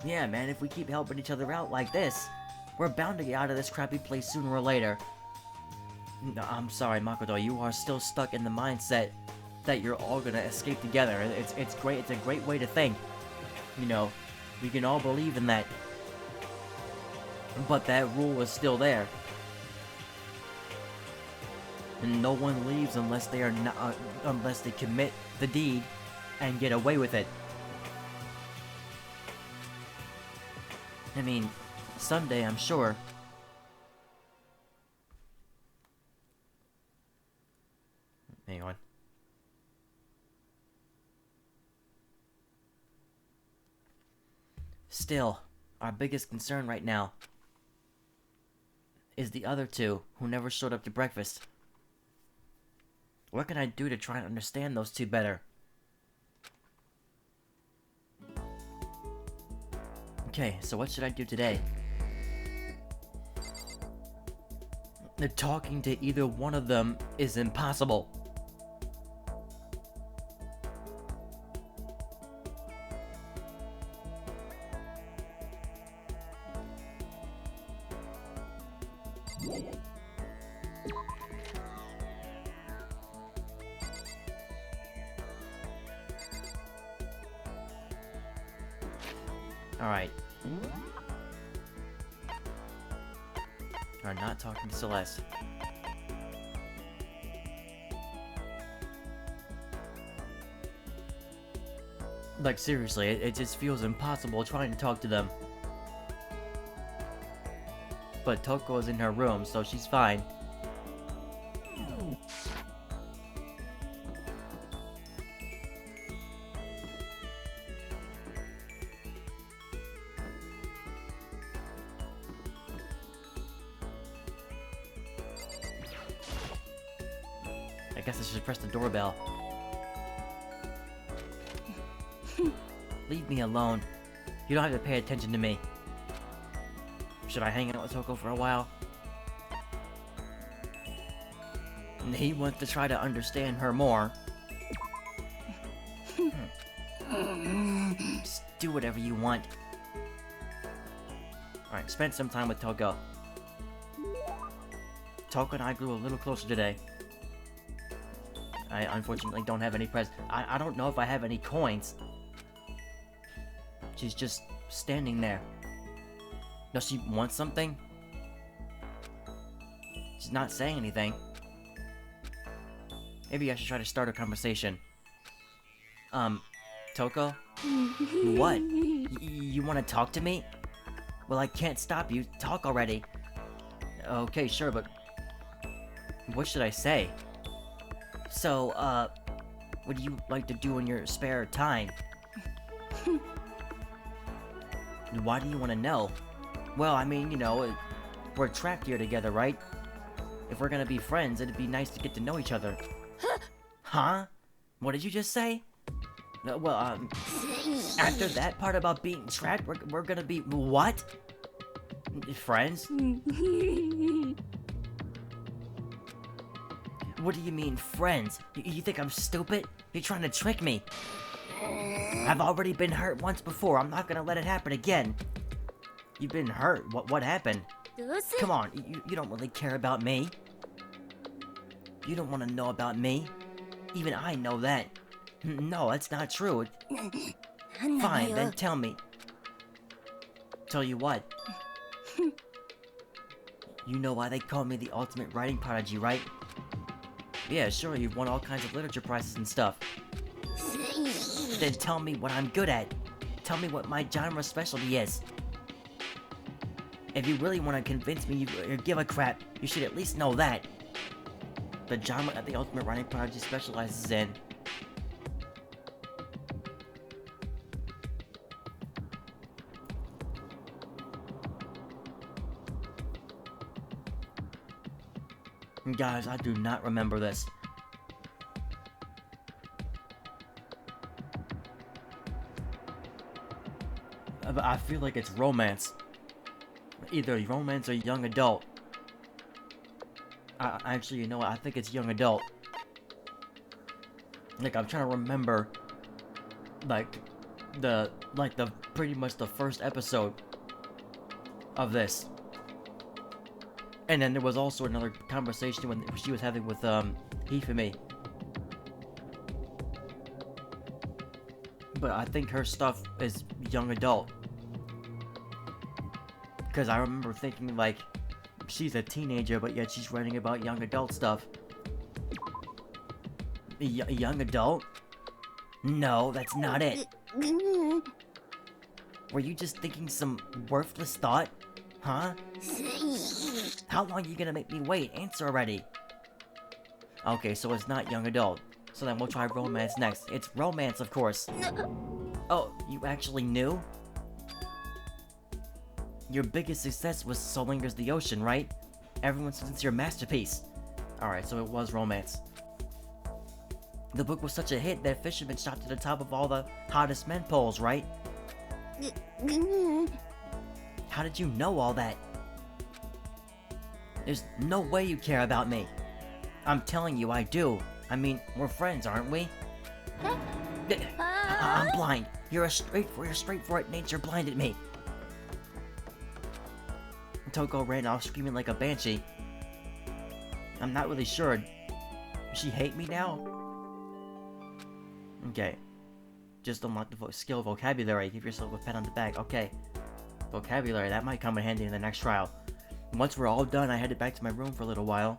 Speaker 1: Yeah, man, if we keep helping each other out like this, we're bound to get out of this crappy place sooner or later. No, I'm sorry, Makoto, you are still stuck in the mindset that you're all gonna escape together. It's great, it's a great way to think. You know, we can all believe in that. But that rule is still there. And no one leaves unless they are not, unless they commit the deed and get away with it. I mean, someday I'm sure. Hang on. Still, our biggest concern right now is the other two who never showed up to breakfast. What can I do to try and understand those two better? Okay, so what should I do today? Talking to either one of them is impossible. Alright. Are not talking to Celeste. Like, seriously, it just feels impossible trying to talk to them. But Toko is in her room, so she's fine. I guess I should press the doorbell. Leave me alone. You don't have to pay attention to me. Should I hang out with Toko for a while? He wants to try to understand her more. Just do whatever you want. Alright, spend some time with Toko. Toko and I grew a little closer today. I unfortunately don't have any I don't know if I have any coins. She's just standing there. Does she want something? She's not saying anything. Maybe I should try to start a conversation. Toko? What? You want to talk to me? Well, I can't stop you. Talk already. Okay, sure, but... what should I say? So, what do you like to do in your spare time? Why do you want to know? Well, I mean, you know, we're trapped here together, right? If we're gonna be friends, it'd be nice to get to know each other. Huh? What did you just say? Well, after that part about being trapped, we're gonna be... what? Friends? What do you mean, friends? You think I'm stupid? You're trying to trick me. I've already been hurt once before. I'm not gonna let it happen again. You've been hurt. What happened? Come on, you don't really care about me. You don't want to know about me. Even I know that. No, that's not true. Fine, then tell me. Tell you what? You know why they call me the ultimate writing prodigy, right? Yeah, sure, you've won all kinds of literature prizes and stuff. Then tell me what I'm good at. Tell me what my genre specialty is. If you really want to convince me you give a crap, you should at least know that. The genre that the Ultimate Writing Prodigy specializes in. Guys, I do not remember this. But I feel like it's romance. Either romance or young adult. Actually, you know what? I think it's young adult. Like, I'm trying to remember, pretty much the first episode of this. And then there was also another conversation when she was having with, Hifumi. But I think her stuff is young adult. Because I remember thinking, like, she's a teenager, but yet she's writing about young adult stuff. Young adult? No, that's not it. Were you just thinking some worthless thought? Huh? How long are you gonna make me wait? Answer already. Okay, so it's not young adult. So then we'll try romance next. It's romance, of course. Oh, you actually knew? Your biggest success was So Lingers the Ocean, right? Everyone says it's your masterpiece. Alright, so it was romance. The book was such a hit that Fisherman shot to the top of all the hottest men polls, right? How did you know all that? There's no way you care about me. I'm telling you I do. I mean, we're friends, aren't we? I'm blind. Your straightforward nature blinded me. Toko ran off screaming like a banshee. I'm not really sure. Does she hate me now? Okay. Just unlock the skill vocabulary. Give yourself a pat on the back. Okay. Vocabulary, that might come in handy in the next trial. Once we're all done, I headed back to my room for a little while.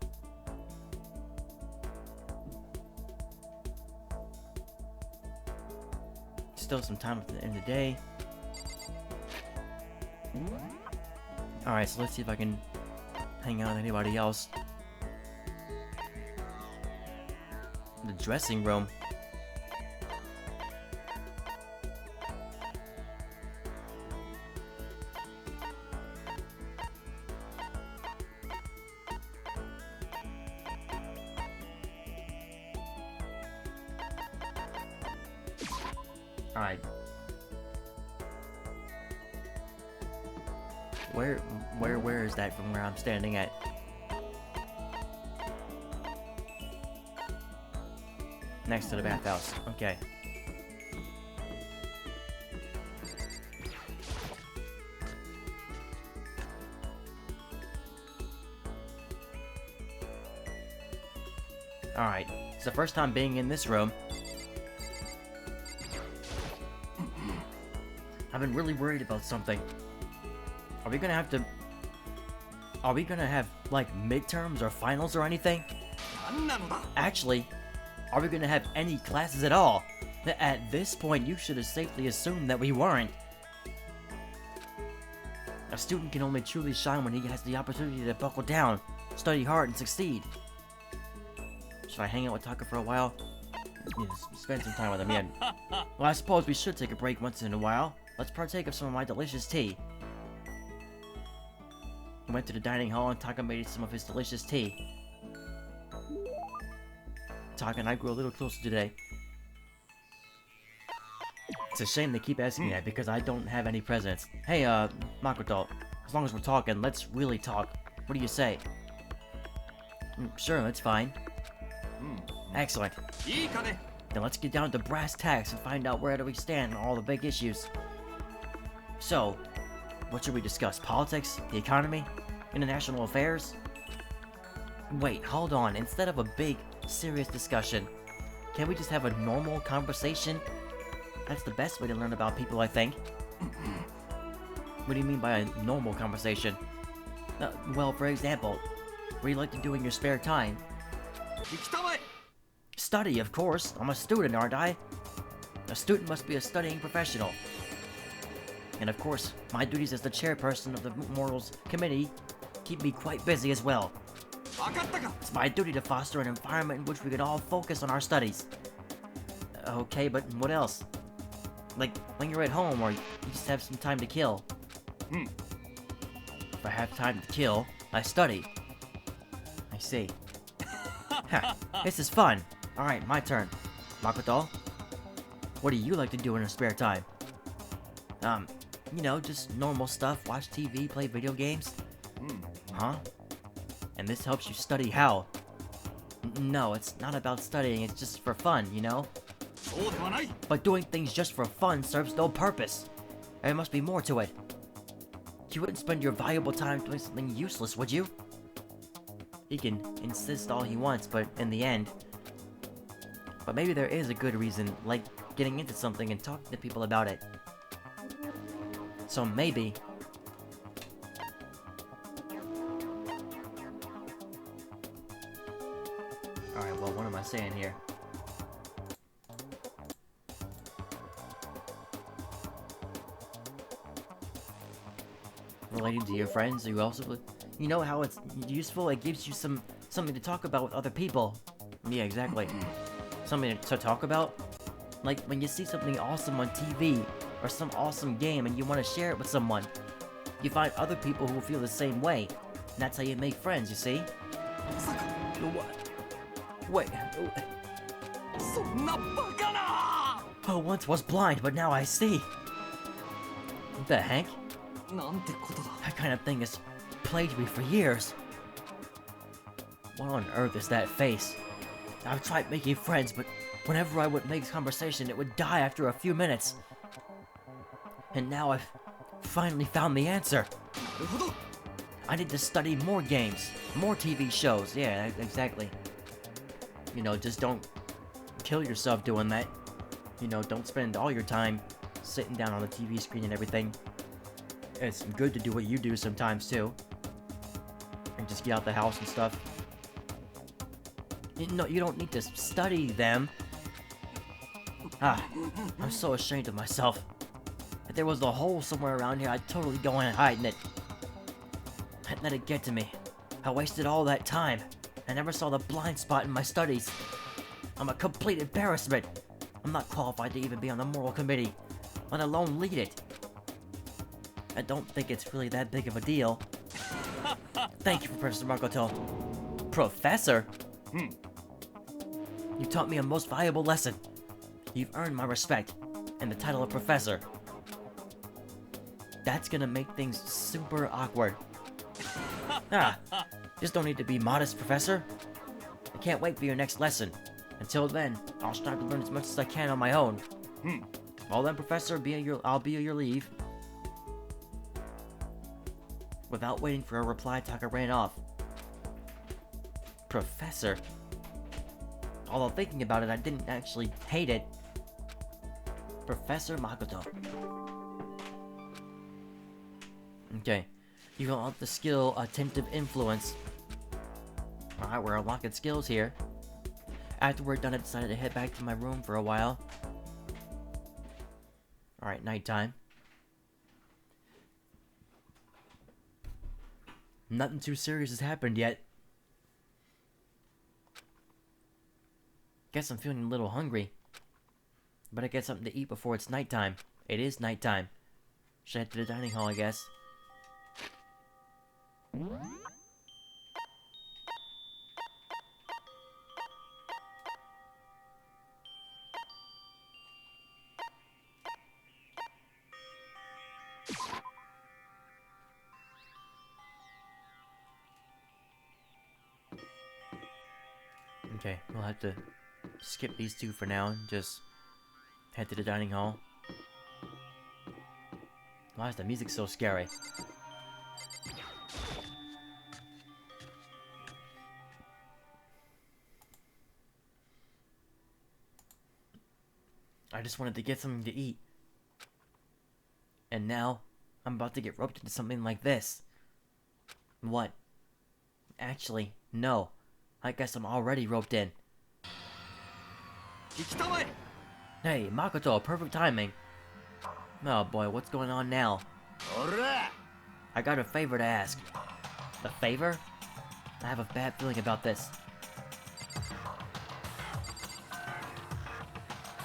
Speaker 1: Still some time at the end of the day. Alright, so let's see if I can hang out with anybody else. The dressing room. Alright. Where is that from where I'm standing at? Next to the bathhouse. Okay. Alright. It's the first time being in this room. I've been really worried about something. Are we gonna have, like, midterms or finals or anything? Actually, are we gonna have any classes at all? At this point, you should have safely assumed that we weren't. A student can only truly shine when he has the opportunity to buckle down, study hard, and succeed. Should I hang out with Taka for a while? Yeah, spend some time with him, yeah. Well, I suppose we should take a break once in a while. Let's partake of some of my delicious tea. We went to the dining hall and Taka made some of his delicious tea. Taka and I grew a little closer today. It's a shame they keep asking me that because I don't have any presents. Hey, Makoto, as long as we're talking, let's really talk. What do you say? Sure, that's fine. Excellent. Then let's get down to brass tacks and find out where do we stand on all the big issues. So, what should we discuss? Politics? The economy? International affairs? Wait, hold on. Instead of a big, serious discussion, can we just have a normal conversation? That's the best way to learn about people, I think. What do you mean by a normal conversation? Well, for example, what do you like to do in your spare time? Study, of course. I'm a student, aren't I? A student must be a studying professional. And of course, my duties as the chairperson of the Morals Committee keep me quite busy as well. It's my duty to foster an environment in which we can all focus on our studies. Okay, but what else? Like, when you're at home or you just have some time to kill. If I have time to kill, I study. I see. This is fun. Alright, my turn. Makoto, what do you like to do in your spare time? You know, just normal stuff. Watch TV, play video games. Huh? And this helps you study how? No, it's not about studying, it's just for fun, you know? But doing things just for fun serves no purpose. There must be more to it. You wouldn't spend your valuable time doing something useless, would you? He can insist all he wants, but in the end... But maybe there is a good reason, like getting into something and talking to people about it. So maybe... Alright, well, what am I saying here? Relating to your friends, you also... You know how it's useful? It gives you something to talk about with other people. Yeah, exactly. Something to talk about? Like when you see something awesome on TV, or some awesome game and you want to share it with someone. You find other people who feel the same way. And that's how you make friends, you see?
Speaker 4: まさか
Speaker 1: What? Wait.
Speaker 4: そんなバカな
Speaker 1: I once was blind, but now I see. What the heck?
Speaker 4: なんてことだ
Speaker 1: That kind of thing has plagued me for years. What on earth is that face? I've tried making friends, but whenever I would make conversation, it would die after a few minutes. And now I've finally found the answer.
Speaker 4: なるほど
Speaker 1: I need to study more games, more TV shows. Yeah, exactly. You know, just don't kill yourself doing that. You know, don't spend all your time sitting down on the TV screen and everything. It's good to do what you do sometimes too. And just get out the house and stuff. No, you don't need to study them. I'm so ashamed of myself. If there was a hole somewhere around here, I'd totally go in and hide in it. I'd let it get to me. I wasted all that time. I never saw the blind spot in my studies. I'm a complete embarrassment. I'm not qualified to even be on the moral committee, let alone lead it. I don't think it's really that big of a deal. Thank you, Professor Makoto. Professor? You taught me a most valuable lesson. You've earned my respect, and the title of Professor. That's gonna make things super awkward. Just don't need to be modest, Professor. I can't wait for your next lesson. Until then, I'll strive to learn as much as I can on my own. Well then, Professor, I'll be at your leave. Without waiting for a reply, Taka ran off. Professor? Although thinking about it, I didn't actually hate it. Professor Makoto. Okay. You unlock the skill Attentive Influence. Alright, we're unlocking skills here. After we're done, I decided to head back to my room for a while. Alright, nighttime. Nothing too serious has happened yet. Guess I'm feeling a little hungry. Better get something to eat before it's nighttime. It is nighttime. Should head to the dining hall, I guess. Okay, we'll have to skip these two for now and just head to the dining hall. Why is the music so scary? I just wanted to get something to eat. And now, I'm about to get roped into something like this. What? Actually, no. I guess I'm already roped in. Hey, Makoto, perfect timing. Oh boy, what's going on now? I got a favor to ask. A favor? I have a bad feeling about this.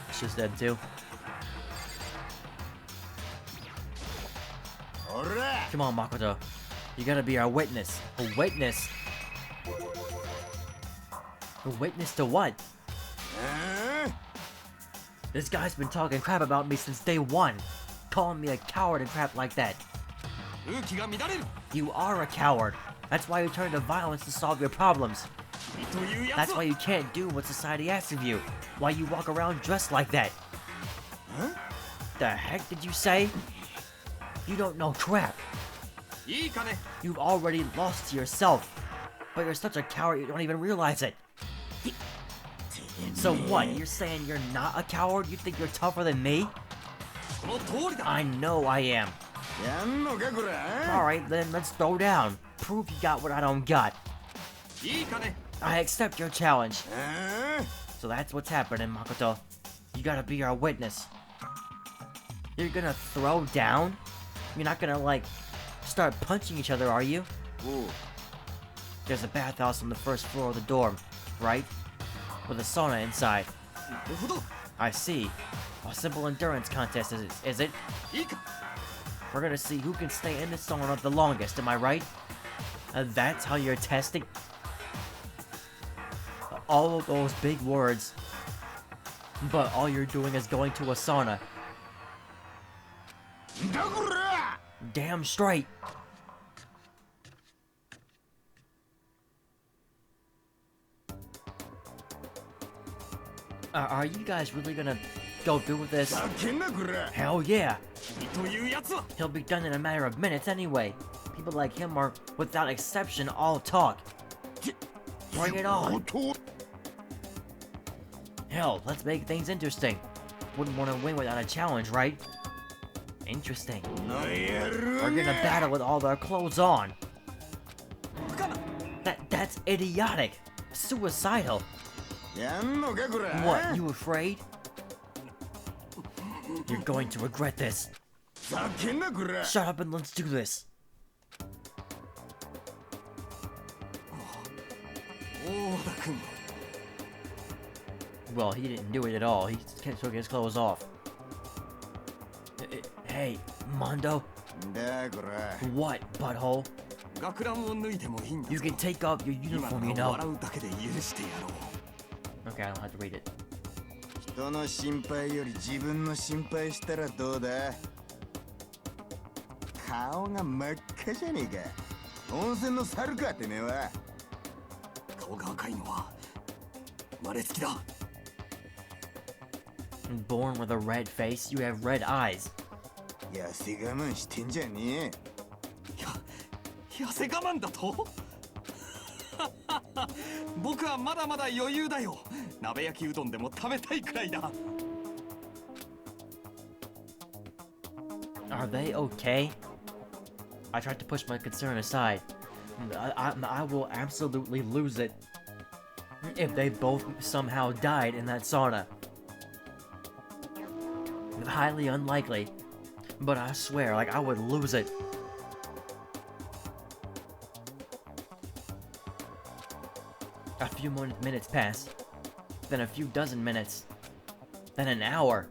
Speaker 1: It's just them two. Come on, Makoto. You gotta be our witness. A witness? A witness to what? This guy's been talking crap about me since day one. Calling me a coward and crap like that. You are a coward. That's why you turn to violence to solve your problems. That's why you can't do what society asks of you. Why you walk around dressed like that. The heck did you say? You don't know crap. You've already lost to yourself. But you're such a coward you don't even realize it. So what, you're saying you're not a coward? You think you're tougher than me? I know I am. Alright, then let's throw down. Prove you got what I don't got. I accept your challenge. So that's what's happening, Makoto. You gotta be our witness. You're gonna throw down? You're not gonna, like, start punching each other, are you? There's a bathhouse on the first floor of the dorm, right? With a sauna inside. I see. A simple endurance contest, is it? We're gonna see who can stay in the sauna the longest, am I right? That's how you're testing? All of those big words, but all you're doing is going to a sauna. Damn straight. Are you guys really gonna go through with this? Hell yeah! He'll be done in a matter of minutes anyway. People like him are, without exception, all talk. Bring it on. Hell, let's make things interesting. Wouldn't want to win without a challenge, right? Interesting. We're gonna battle with all our clothes on. That's idiotic. Suicidal. What, you afraid? You're going to regret this. Shut up and let's do this. Well, he didn't do it at all. He took his clothes off. Hey, Mondo. What, butthole? You can take off your uniform, you know. Okay, I don't have to read it.
Speaker 6: 人の心配より自分の心配したらどうだ。顔が真っ赤じゃねえか。温泉の猿かてめえは。
Speaker 4: 顔が赤いのは生まれつきだ。
Speaker 1: Born with a red face, you have red eyes.
Speaker 6: 痩せ我慢してんじゃねえ。
Speaker 4: 痩せ我慢だと？僕はまだまだ余裕だよ。鍋焼きうどんでも食べたいくらいだ。
Speaker 1: Are they okay? I tried to push my concern aside. I will absolutely lose it if they both somehow died in that sauna. Highly unlikely, but I swear, like, I would lose it. A few more minutes pass, then a few dozen minutes, then an hour.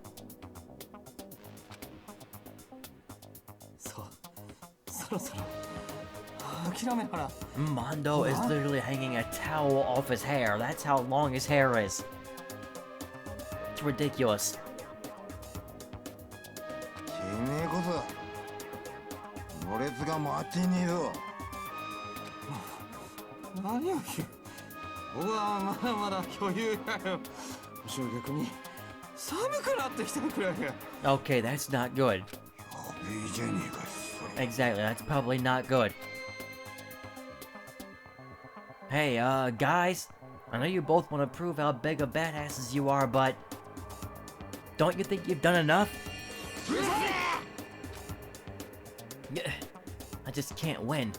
Speaker 1: Mondo is literally hanging a towel off his hair. That's how long his hair is. It's ridiculous.
Speaker 6: てめえこそ、ろれつが回ってねえぞ。
Speaker 4: 何を言う。僕はまだまだ余裕だよ。むしろ逆に寒くなってきてるくらいや。
Speaker 1: Okay, that's not good.
Speaker 6: やべえじゃねえか、それ。
Speaker 1: Exactly, that's probably not good. Hey, guys, I know you both want to prove how big of badasses you are, but don't you think you've done enough? I just can't win.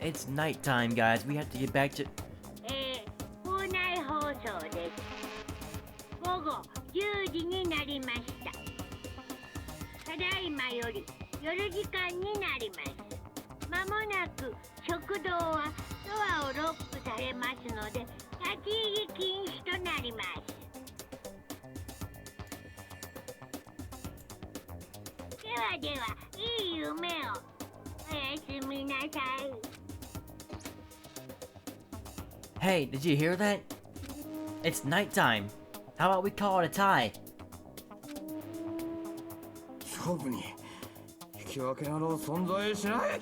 Speaker 1: It's nighttime, guys. We have to get back to...
Speaker 5: 校内放送です。午後10時になりました。ただいまより夜時間になります。まもなく食堂はドアをロックされますので、立ち入り禁止となります。ではでは、いい夢を。おやすみなさい。
Speaker 1: Hey, did you hear that? It's nighttime. How about we call it a tie?
Speaker 4: 勝負に引き分けなど存在しない。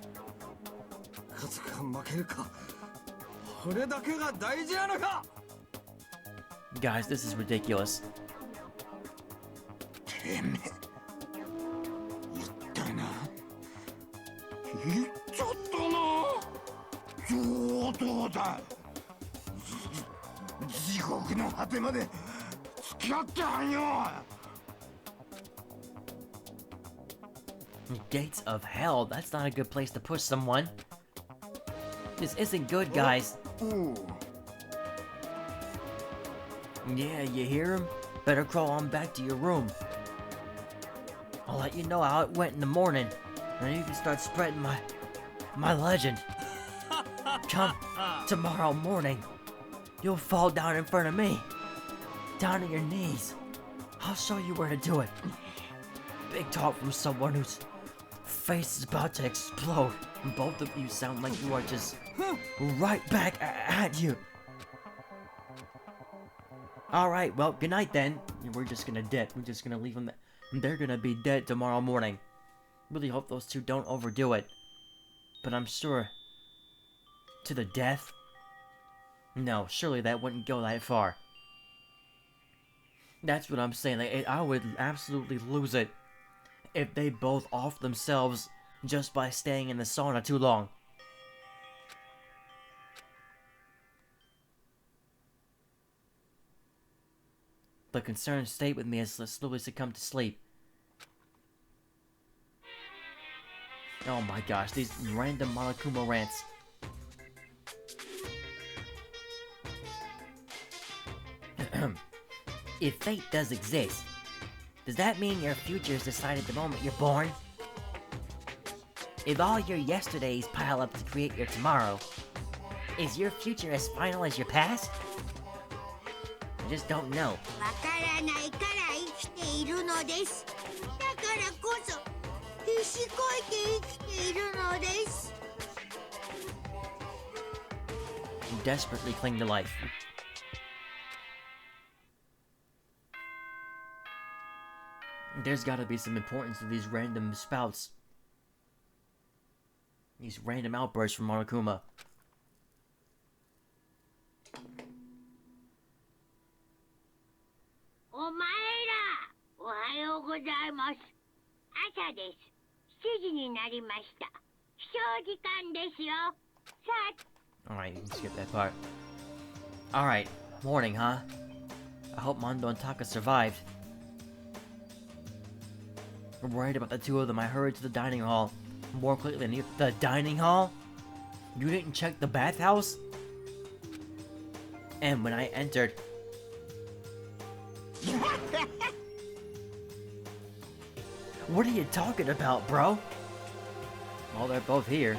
Speaker 4: 勝つか負けるか、これだけが大事なのか。
Speaker 1: Guys, this is ridiculous.
Speaker 6: てめえ。言ったな。言っちゃったな。上等だ。地獄の果てまで付き合ってあんよ。
Speaker 1: Gates of hell, that's not a good place to push someone. This isn't good, guys. Yeah, you hear him? Better crawl on back to your room. I'll let you know how it went in the morning, and you can start spreading my legend. Come tomorrow morning, you'll fall down in front of me, down on your knees, I'll show you where to do it. Big talk from someone whose face is about to explode. Both of you sound like you are just right back at you. Alright, well, good night then. We're just gonna dip. We're just gonna leave them. They're gonna be dead tomorrow morning. Really hope those two don't overdo it. But I'm sure... to the death? No, surely that wouldn't go that far. That's what I'm saying. Like, I would absolutely lose it if they both off themselves just by staying in the sauna too long. The concerned state with me has slowly succumbed to sleep. Oh my gosh, these random Monokuma rants. If fate does exist, does that mean your future is decided the moment you're born? If all your yesterdays pile up to create your tomorrow, is your future as final as your past? I just don't know.
Speaker 5: わからないから生きているのです。だからこそ必死こいて生きているのです。
Speaker 1: Desperately cling to life. There's gotta be some importance to these random spouts. These random outbursts from Monokuma. Alright, you can skip that part. Alright, morning, huh? I hope Mondo and Taka survived. I'm worried about the two of them. I hurried to the dining hall. More quickly than you. The dining hall? You didn't check the bathhouse? And when I entered... What are you talking about, bro? Well, they're both here.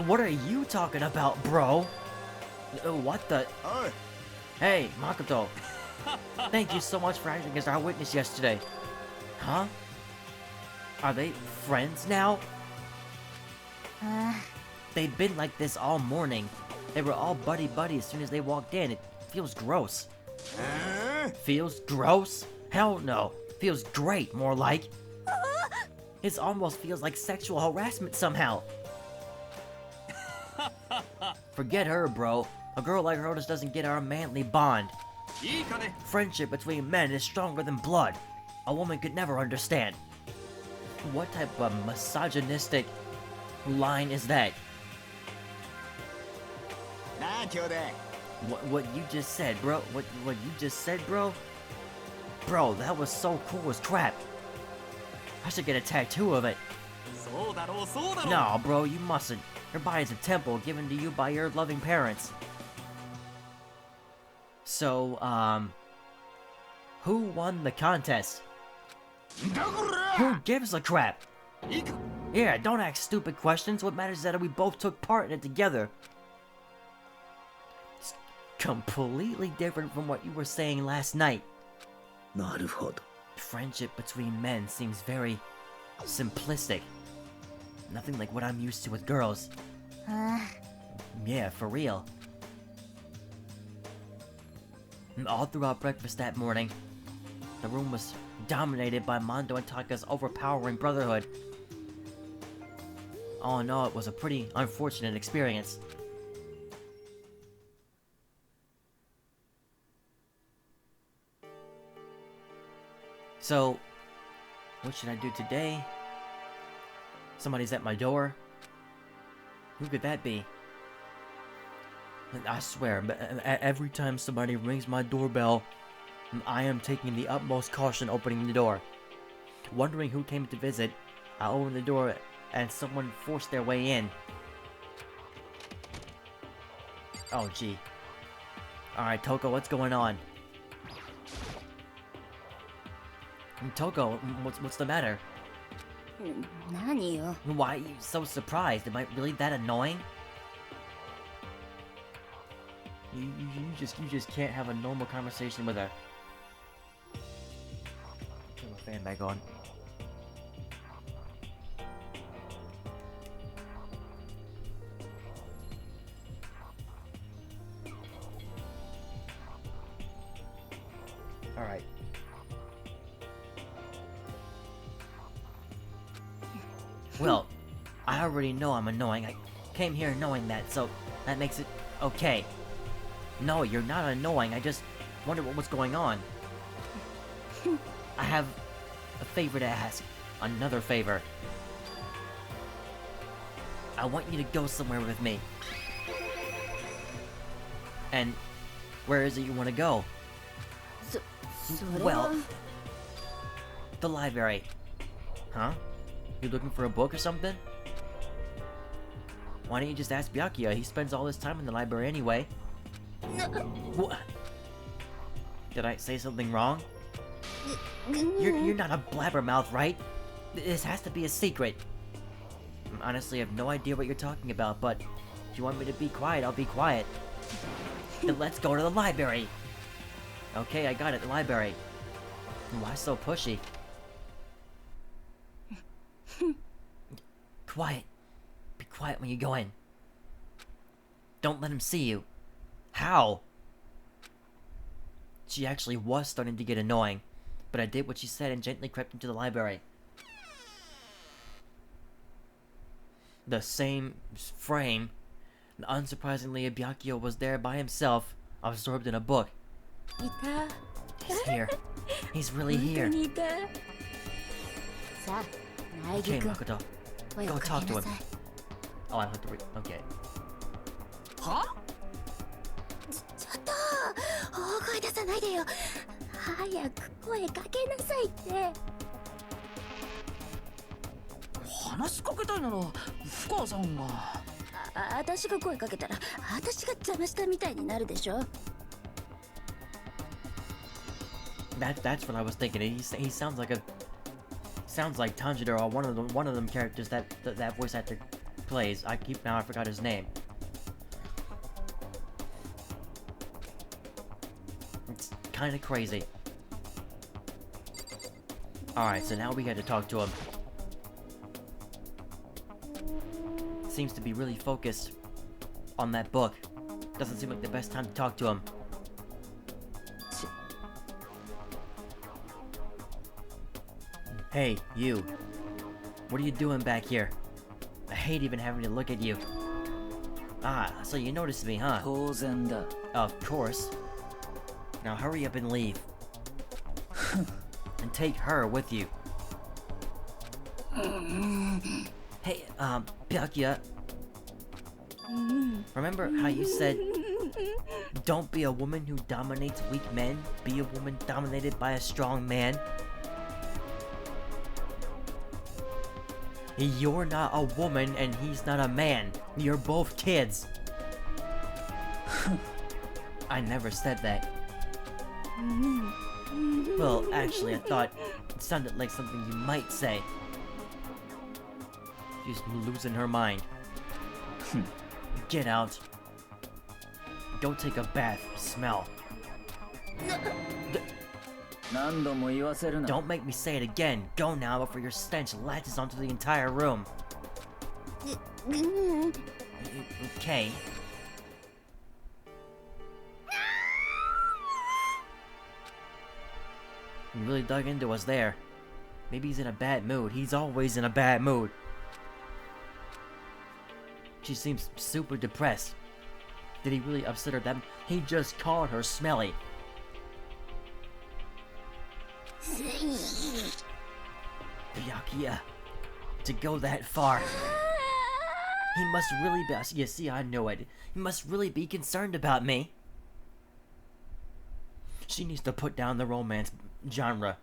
Speaker 1: What are you talking about, bro? What the... Hey, Makoto. Thank you so much for acting as our witness yesterday. Huh? Are they friends now? They've been like this all morning. They were all buddy-buddy as soon as they walked in. It feels gross. Feels gross? Hell no. Feels great, more like. It almost feels like sexual harassment somehow. Forget her, bro. A girl like her just doesn't get our manly bond. Friendship between men is stronger than blood. A woman could never understand. What type of misogynistic line is that? What you just said, bro? What you just said, bro? Bro, that was so cool as crap. I should get a tattoo of it. No, bro, you mustn't. Your body's a temple given to you by your loving parents. So, who won the contest? Who gives a crap? Yeah, don't ask stupid questions. What matters is that we both took part in it together. It's completely different from what you were saying last night. Friendship between men seems very simplistic. Nothing like what I'm used to with girls. Yeah, for real. All throughout breakfast that morning, the room was dominated by Mondo and Taka's overpowering brotherhood. All in all, it was a pretty unfortunate experience. So, what should I do today? Somebody's at my door. Who could that be? I swear, every time somebody rings my doorbell, I am taking the utmost caution opening the door. Wondering who came to visit, I open the door and someone forced their way in. Oh gee. Alright, Toko, what's going on? Toko, what's the matter? Why are you so surprised? Am I really that annoying? You just can't have a normal conversation with a fan back on. Alright. Well, I already know I'm annoying. I came here knowing that, so that makes it okay. No, you're not annoying. I just wonder what was going on. I have a favor to ask. Another favor. I want you to go somewhere with me. And where is it you want to go?
Speaker 2: それは
Speaker 1: Well, the library. Huh? You looking for a book or something? Why don't you just ask Byakuya? He spends all his time in the library anyway. What? Did I say something wrong? You're not a blabbermouth, right? This has to be a secret. Honestly, I have no idea what you're talking about, but if you want me to be quiet, I'll be quiet. Then let's go to the library. Okay, I got it, the library. Why so pushy? Quiet. Be quiet when you go in. Don't let him see you. How? She actually was starting to get annoying, but I did what she said and gently crept into the library. The same frame. Unsurprisingly, Byakuya was there by himself, absorbed in a book.
Speaker 2: いた
Speaker 1: He's here. He's really
Speaker 2: 本当
Speaker 1: here.
Speaker 2: にいたさあ苗木
Speaker 1: Okay,
Speaker 2: 君
Speaker 1: Makoto.
Speaker 2: 声
Speaker 1: Go
Speaker 2: をか
Speaker 1: talk
Speaker 2: け
Speaker 1: to
Speaker 2: な
Speaker 1: him.
Speaker 2: さい
Speaker 1: Oh, I have to read. Okay.
Speaker 3: は
Speaker 2: ちょっと大声出さないでよ早く声かけなさいって
Speaker 3: 話しかけたいなら深川さんが。
Speaker 2: 私が声かけたら私が邪魔したみたいになるでしょ
Speaker 1: That's what I was thinking. He sounds like Tanjiro or one of them characters that voice actor plays. I forgot his name. It's kind of crazy. All right, so now we got to talk to him. Seems to be really focused on that book. Doesn't seem like the best time to talk to him. Hey, you. What are you doing back here? I hate even having to look at you. Ah, so you noticed me, huh?
Speaker 3: 当然だ。
Speaker 1: Of course. Now hurry up and leave. And take her with you. Hey, Byakuya. Remember how you said, don't be a woman who dominates weak men, be a woman dominated by a strong man? You're not a woman and he's not a man. You're both kids. I never said that. Well, actually, I thought it sounded like something you might say. She's losing her mind. Get out. Go take a bath. Smell.
Speaker 3: 何度も言わせるな。
Speaker 1: Don't make me say it again. Go now before your stench latches onto the entire room. Okay. He really dug into us there. Maybe he's in a bad mood. He's always in a bad mood. She seems super depressed. Did he really upset her that he just called her smelly? Byakuya, to go that far. He must really be. You see, I know it. He must really be concerned about me. She needs to put down the romance genre.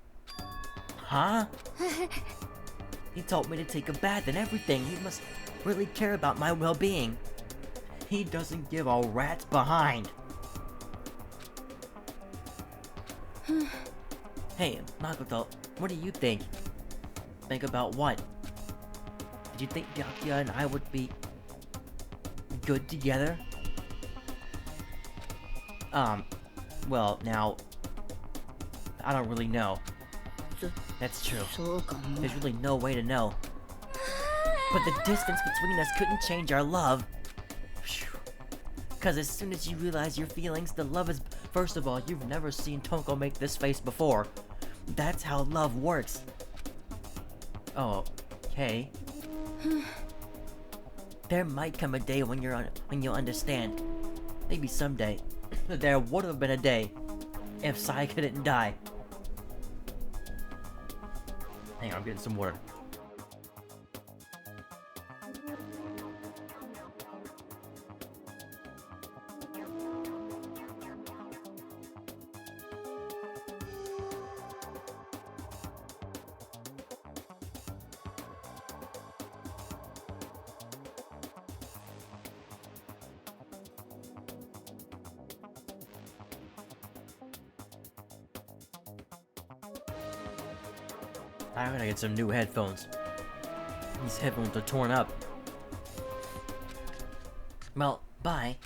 Speaker 1: Huh? He told me to take a bath and everything. He must really care about my well-being. He doesn't give a rat's behind. Hey, Makoto, what do you think? Think about what? Did you think Byakuya and I would be good together? Well, now, I don't really know. That's true.
Speaker 2: そうかも。
Speaker 1: There's really no way to know. But the distance between us couldn't change our love. Because as soon as you realize your feelings, the love is... First of all, you've never seen Toko make this face before. That's how love works. Oh, okay. There might come a day when you'll understand. Maybe someday. There would have been a day if Sayaka didn't die. Hang on, I'm getting some water. I gotta get some new headphones. These headphones are torn up. Well, bye.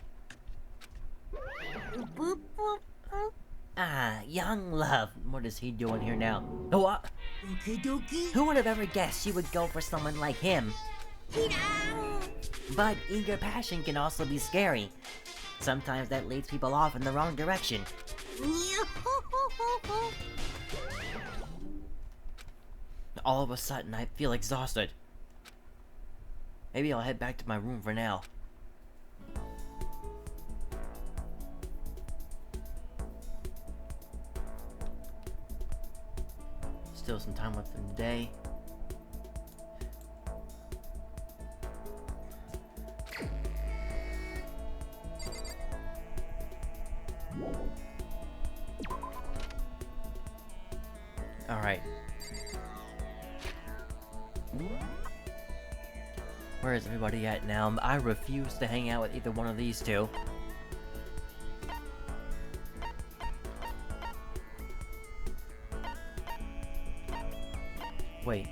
Speaker 1: Ah, young love. What is he doing here now? Oh, what? Who would have ever guessed you would go for someone like him? But eager passion can also be scary. Sometimes that leads people off in the wrong direction. All of a sudden, I feel exhausted. Maybe I'll head back to my room for now. Still some time left in the day. Alright. Where is everybody at now? I refuse to hang out with either one of these two. Wait.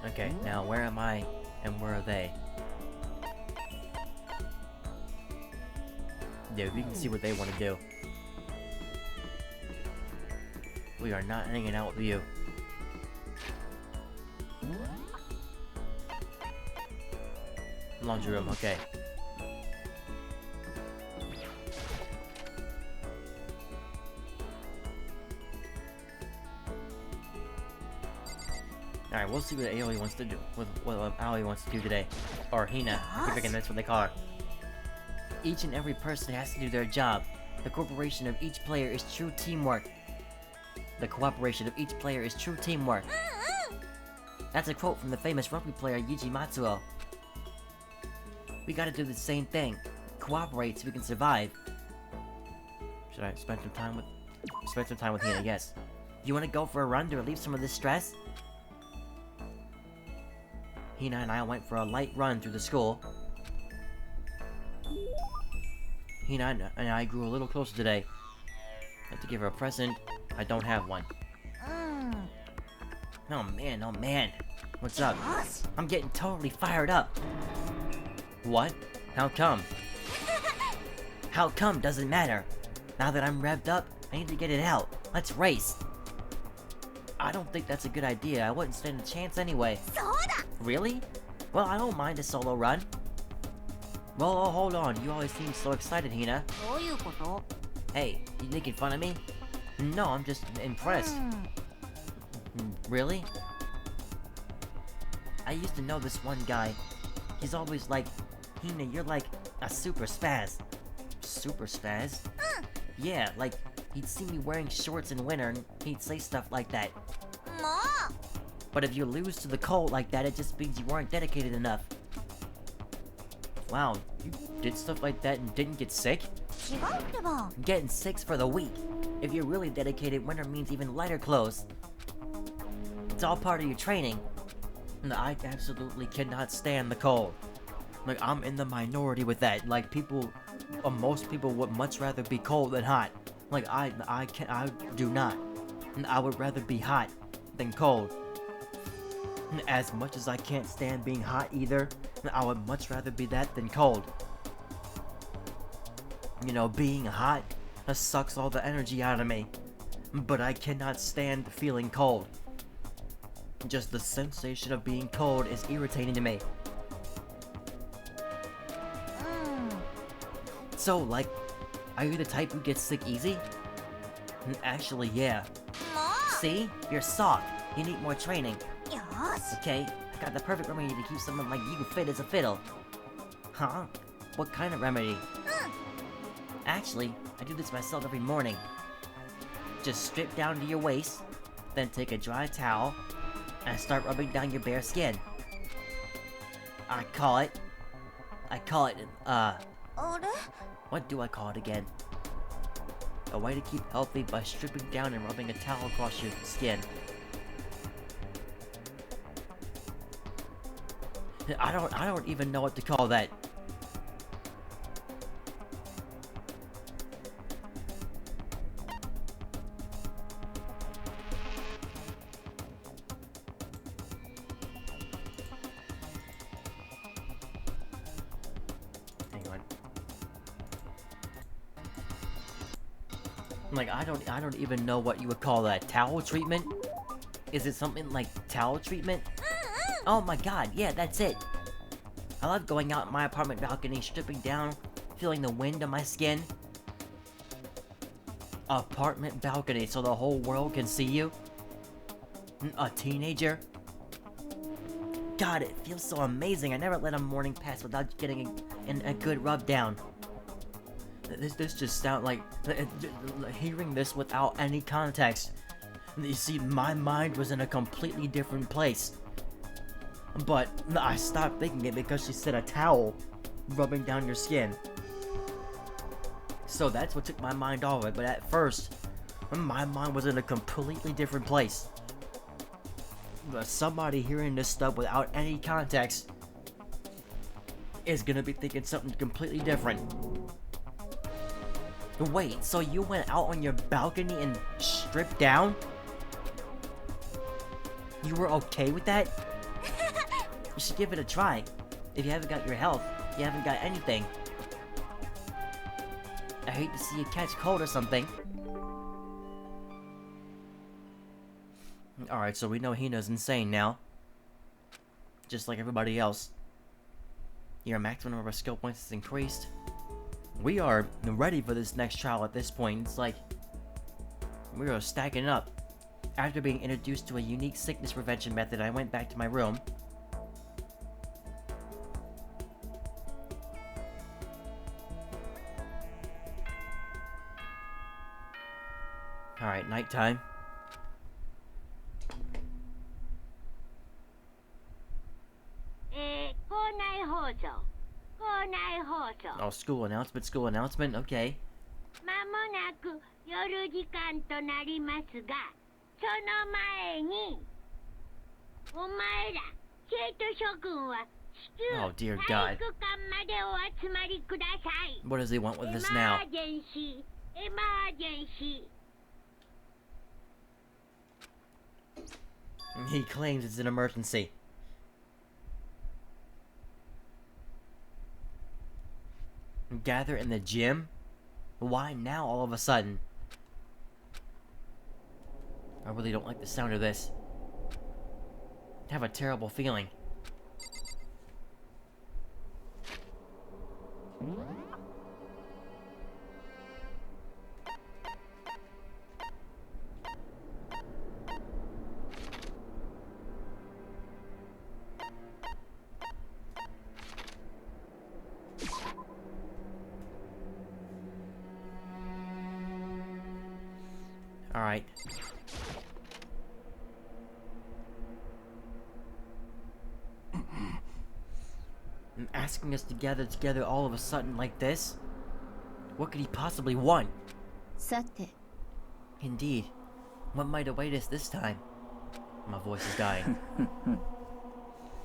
Speaker 1: Okay, now where am I and where are they? Yeah, we can see what they want to do. We are not hanging out with you. Laundry room, okay. Alright, we'll see what Aoi wants to do. What Aoi wants to do today. Or Hina. I keep forgetting that's what they call her. Each and every person has to do their job. The cooperation of each player is true teamwork. The cooperation of each player is true teamwork. That's a quote from the famous rugby player Yuji Matsuo. We gotta do the same thing. Cooperate so we can survive. Should I spend some time with Hina? Yes. You wanna go for a run to relieve some of this stress? Hina and I went for a light run through the school. Hina and I grew a little closer today. I have to give her a present. I don't have one. Oh man, oh man. What's up? I'm getting totally fired up. What? How come? How come doesn't matter. Now that I'm revved up, I need to get it out. Let's race. I don't think that's a good idea. I wouldn't stand a chance anyway. Really? Well, I don't mind a solo run. Well, oh, hold on. You always seem so excited, Hina. Hey, you making fun of me? No, I'm just impressed. Really? I used to know this one guy. He's always like, Hina, you're like a super spaz. Super spaz? Yeah, like, he'd see me wearing shorts in winter and he'd say stuff like that. But if you lose to the cold like that, it just means you weren't dedicated enough. Wow, you did stuff like that and didn't get sick? Getting sick's for the weak. If you're really dedicated, winter means even lighter clothes. It's all part of your training. And I absolutely cannot stand the cold. Like, I'm in the minority with that. Like, most people would much rather be cold than hot. Like, I do not. And I would rather be hot than cold. As much as I can't stand being hot either, I would much rather be that than cold. You know, being hot sucks all the energy out of me, but I cannot stand feeling cold. Just the sensation of being cold is irritating to me. So, like, are you the type who gets sick easy? Actually, yeah. See? You're soft. You need more training.
Speaker 2: よーし
Speaker 1: Okay, I got the perfect remedy to keep someone like you fit as a fiddle. Huh? What kind of remedy? Actually, I do this myself every morning. Just strip down to your waist, then take a dry towel, and start rubbing down your bare skin. I call it,
Speaker 2: あれ
Speaker 1: what do I call it again? A way to keep healthy by stripping down and rubbing a towel across your skin. I don't even know what to call that. Hang on. Like, I don't even know what you would call that. Towel treatment? Is it something like towel treatment? Oh my god, yeah, that's it. I love going out in my apartment balcony, stripping down, feeling the wind on my skin. Apartment balcony, so the whole world can see you? A teenager? God, it feels so amazing. I never let a morning pass without getting a good rub down. This just sounds like... hearing this without any context. You see, my mind was in a completely different place. But I stopped thinking it because she said a towel rubbing down your skin. So that's what took my mind off it, but at first, my mind was in a completely different place. Somebody hearing this stuff without any context is gonna be thinking something completely different. Wait, so you went out on your balcony and stripped down? You were okay with that? You should give it a try. If you haven't got your health, you haven't got anything. I hate to see you catch cold or something. Alright, so we know Hina's insane now. Just like everybody else. Your maximum number of skill points is increased. We are ready for this next trial at this point. It's like we are stacking up. After being introduced to a unique sickness prevention method, I went back to my room. Alright, nighttime. Oh, school announcement, okay.
Speaker 5: まもなく夜時間となりますが、その前にお前ら生徒諸君は至急
Speaker 1: Oh, dear
Speaker 5: 体
Speaker 1: God.
Speaker 5: 育館までお集まりください。
Speaker 1: What does he want with
Speaker 5: エ
Speaker 1: this
Speaker 5: マ
Speaker 1: now?
Speaker 5: ージェンシー、エマージェンシー。
Speaker 1: He claims it's an emergency. Gather in the gym? Why now all of a sudden? I really don't like the sound of this. I have a terrible feeling. Alright. And asking us to gather together all of a sudden like this? What could he possibly want?
Speaker 2: さて
Speaker 1: Indeed. What might await us this time? My voice is dying.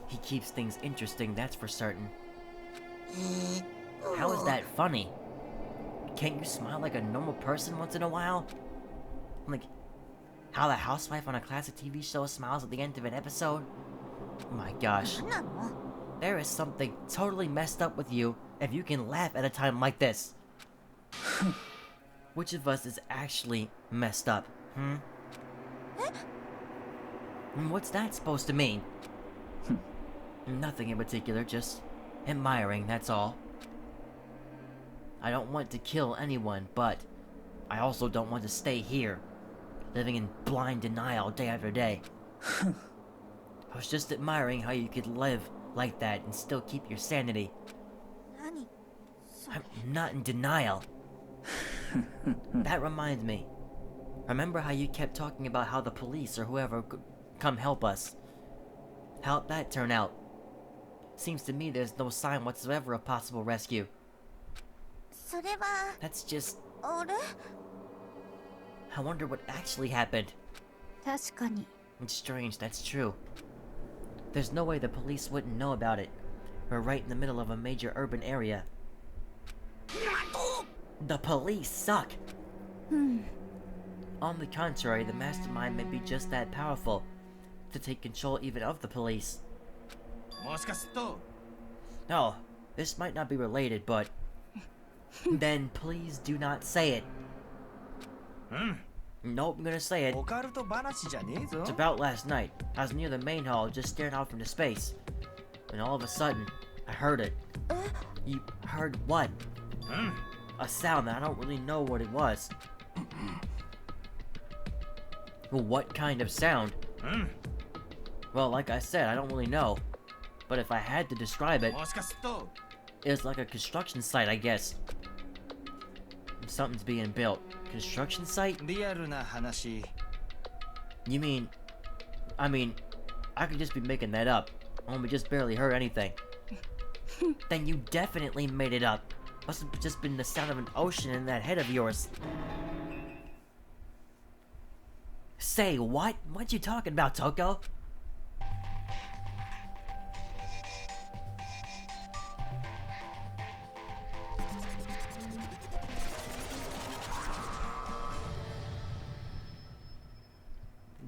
Speaker 1: He keeps things interesting, that's for certain. How is that funny? Can't you smile like a normal person once in a while? Like, how the housewife on a classic TV show smiles at the end of an episode? My gosh.
Speaker 2: 何なの？
Speaker 1: There is something totally messed up with you if you can laugh at a time like this. Which of us is actually messed up, hmm? And what's that supposed to mean? Nothing in particular, just admiring, that's all. I don't want to kill anyone, but I also don't want to stay here, living in blind denial day after day. I was just admiring how you could live like that and still keep your sanity.
Speaker 2: 何？
Speaker 1: I'm not in denial. That reminds me. Remember how you kept talking about how the police or whoever could come help us? How'd that turn out? Seems to me there's no sign whatsoever of possible rescue.
Speaker 2: それは
Speaker 1: That's just...
Speaker 2: あれ？
Speaker 1: I wonder what actually happened.
Speaker 2: 確かに。
Speaker 1: It's strange, that's true. There's no way the police wouldn't know about it. We're right in the middle of a major urban area. The police suck! On the contrary, the mastermind may be just that powerful to take control even of the police.
Speaker 4: もしかすると
Speaker 1: No, this might not be related, but... Then please do not say it. Nope, I'm gonna say it.
Speaker 4: オカルト話じゃねえぞ
Speaker 1: It's about last night. I was near the main hall, just staring out into space. And all of a sudden, I heard it. You heard what? A sound that I don't really know what it was. Well, what kind of sound? Well, like I said, I don't really know. But if I had to describe it,
Speaker 4: もしかすると
Speaker 1: it was like a construction site, I guess. Something's being built. Construction site?
Speaker 4: リアルな話
Speaker 1: You mean... I mean, I could just be making that up. We just barely heard anything. Then you definitely made it up. Must have just been the sound of an ocean in that head of yours. Say, what? What you talking about, Toko?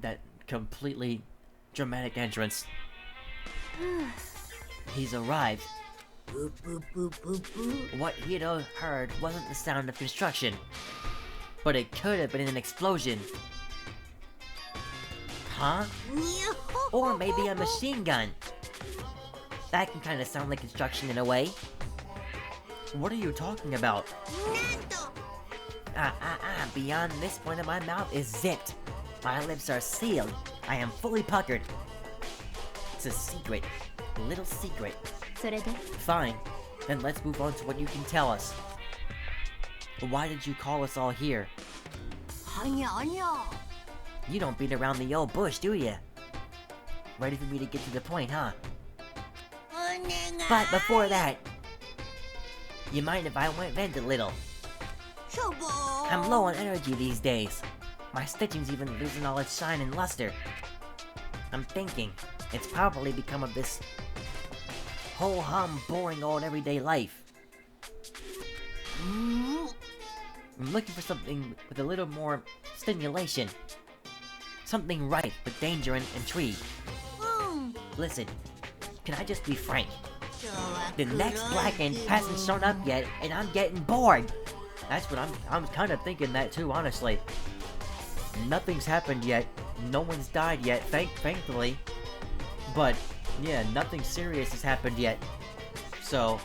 Speaker 1: That completely dramatic entrance. He's arrived. What he'd heard wasn't the sound of construction, but it could have been an explosion. Huh? Or maybe a machine gun. That can kind of sound like construction in a way. What are you talking about? Beyond this point of my mouth is zipped. My lips are sealed. I am fully puckered. It's a secret. A little secret.
Speaker 2: それで？
Speaker 1: Fine. Then let's move on to what you can tell us. Why did you call us all here?
Speaker 2: はにゃはにゃ。
Speaker 1: You don't beat around the old bush, do ya? Ready for me to get to the point, huh?
Speaker 2: お願い。
Speaker 1: But before that, you mind if I went vent a little?
Speaker 2: しょぼー。
Speaker 1: I'm low on energy these days. My stitching's even losing all its shine and luster. I'm thinking, it's probably become of this ho-hum, boring old everyday life. I'm looking for something with a little more stimulation. Something ripe with danger and intrigue.
Speaker 2: うん。
Speaker 1: Listen, can I just be frank?
Speaker 2: 今日は
Speaker 1: The next black end hasn't shown up yet, and I'm getting bored. That's what I'm kind of thinking that too, honestly. Nothing's happened yet. No one's died yet, thankfully. But yeah, nothing serious has happened yet. So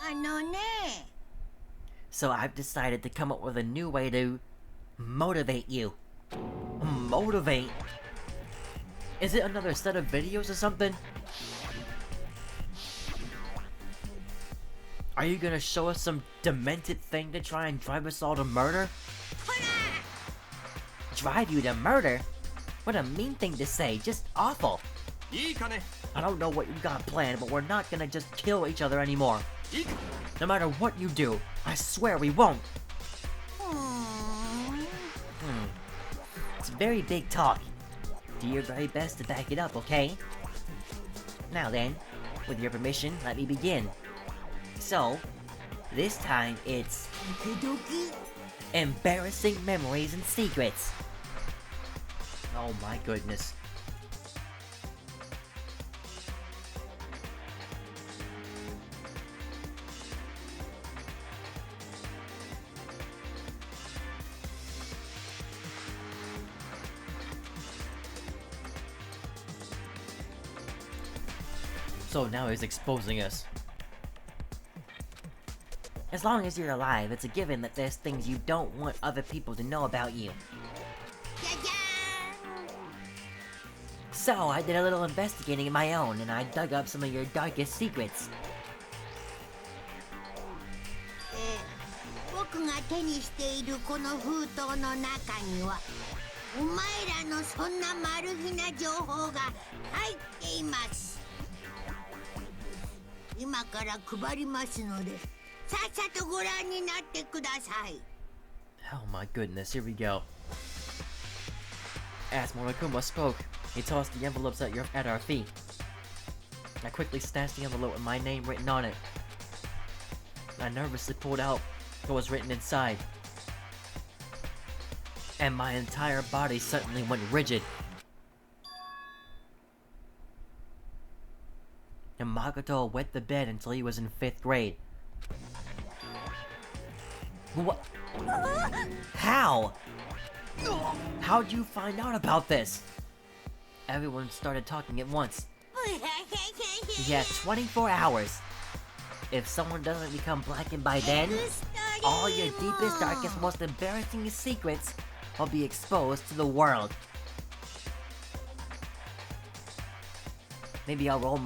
Speaker 2: あのね。
Speaker 1: I've decided to come up with a new way to motivate you. Motivate? Is it another set of videos or something? Are you gonna show us some demented thing to try and drive us all to murder? Drive you to murder? What a mean thing to say, just awful.
Speaker 4: いいかね
Speaker 1: I don't know what you got planned, but we're not gonna just kill each other anymore.
Speaker 4: いいか
Speaker 1: No matter what you do, I swear we won't.
Speaker 2: うーん。
Speaker 1: It's very big talk. Do your very best to back it up, okay? Now then, with your permission, let me begin. So, this time it's
Speaker 2: ドキドキ。
Speaker 1: embarrassing memories and secrets. Oh my goodness. So now he's exposing us.
Speaker 7: As long as you're alive, it's a given that there's things you don't want other people to know about you. So, I did a little investigating of my own, and I dug up some of your darkest secrets.
Speaker 5: 僕が手にしているこの封筒の中にはお前らのそんなマル秘な情報が入っています。今から配りますのでさっさとご覧になってください。
Speaker 1: Oh my goodness, here we go. As Monokuma spoke, he tossed the envelopes at our feet. I quickly snatched the envelope with my name written on it. I nervously pulled out what was written inside. And my entire body suddenly went rigid. And Makoto wet the bed until he was in 5th grade. What? How? How'd you find out about this? Everyone started talking at once. You have 24 hours. If someone doesn't become blackened by then, all your deepest, darkest, most embarrassing secrets will be exposed to the world. Maybe I'll roll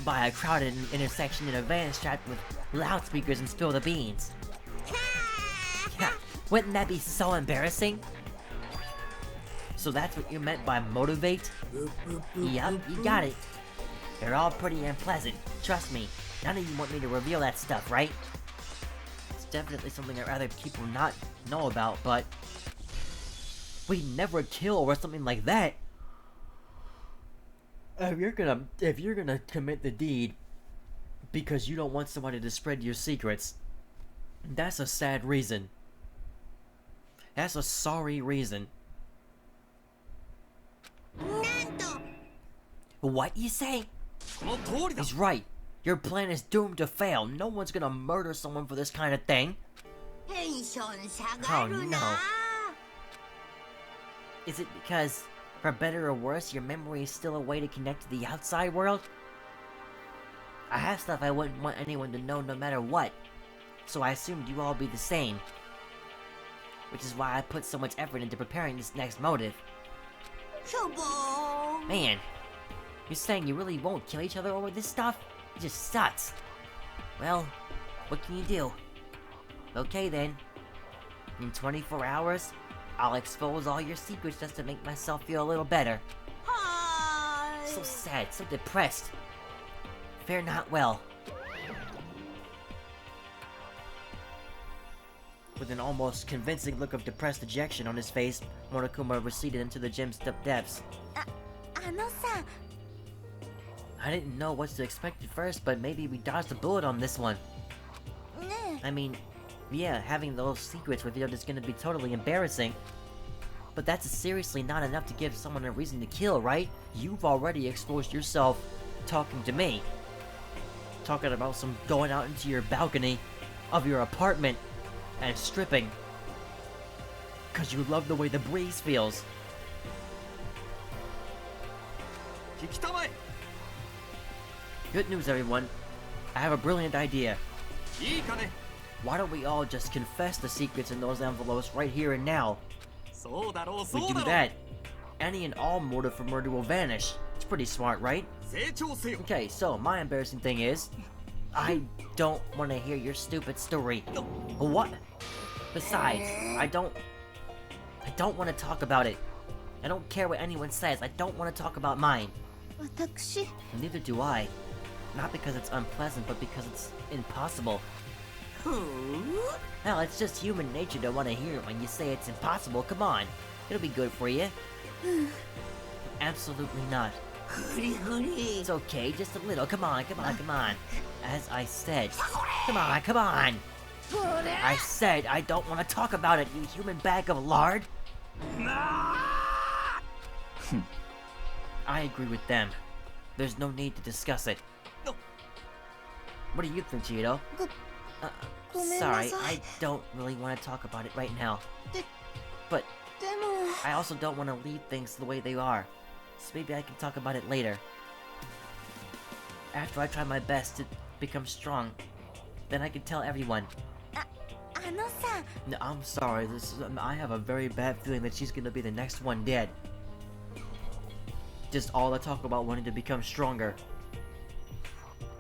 Speaker 1: by a crowded intersection in a van strapped with loudspeakers and spill the beans. Wouldn't that be so embarrassing? So that's what you meant by motivate? Yup, you got it. They're all pretty unpleasant. Trust me, none of you want me to reveal that stuff, right? It's definitely something I'd rather people not know about, but we'd never kill or something like that. If you're gonna commit the deed because you don't want somebody to spread your secrets, that's a sad reason. That's a sorry reason. What you say? He's right. Your plan is doomed to fail. No one's gonna murder someone for this kind of thing. Oh no. Is it because, for better or worse, your memory is still a way to connect to the outside world? I have stuff I wouldn't want anyone to know no matter what, so I assumed you all be the same. Which is why I put so much effort into preparing this next motive. Man, you're saying you really won't kill each other over this stuff? It just sucks. Well, what can you do? Okay then. In 24 hours, I'll expose all your secrets just to make myself feel a little better. So sad, so depressed. Fare not well. With an almost convincing look of depressed dejection on his face, Monokuma receded into the gym's depths. I didn't know what to expect at first, but maybe we dodged a bullet on this one. I mean, yeah, having those secrets revealed is gonna be totally embarrassing. But that's seriously not enough to give someone a reason to kill, right? You've already exposed yourself talking to me. Talking about some going out into your balcony of your apartment and stripping. 'Cause you love the way the breeze feels. Good news, everyone. I have a brilliant idea. Why don't we all just confess the secrets in those envelopes right here and now? If we do that, any and all motive for murder will vanish. It's pretty smart, right? Okay, so my embarrassing thing is, I don't want to hear your stupid story. What? Besides, I don't want to talk about it. I don't care what anyone says. I don't want to talk about mine. Neither do I. Not because it's unpleasant, but because it's impossible. Hell, it's just human nature to want to hear it when you say it's impossible. Come on. It'll be good for you. Absolutely not. It's okay, just a little. Come on, come on, come on. As I said. Come on, come on. I said I don't want to talk about it, you human bag of lard. I agree with them. There's no need to discuss it. What do you think, Cheeto? Sorry, I don't really want to talk about it right now. But I also don't want to leave things the way they are. So maybe I can talk about it later.
Speaker 7: After I try my best to become strong, then I can tell everyone.
Speaker 2: あのさ
Speaker 7: No, I'm sorry, I have a very bad feeling that she's gonna be the next one dead. Just all the talk about wanting to become stronger.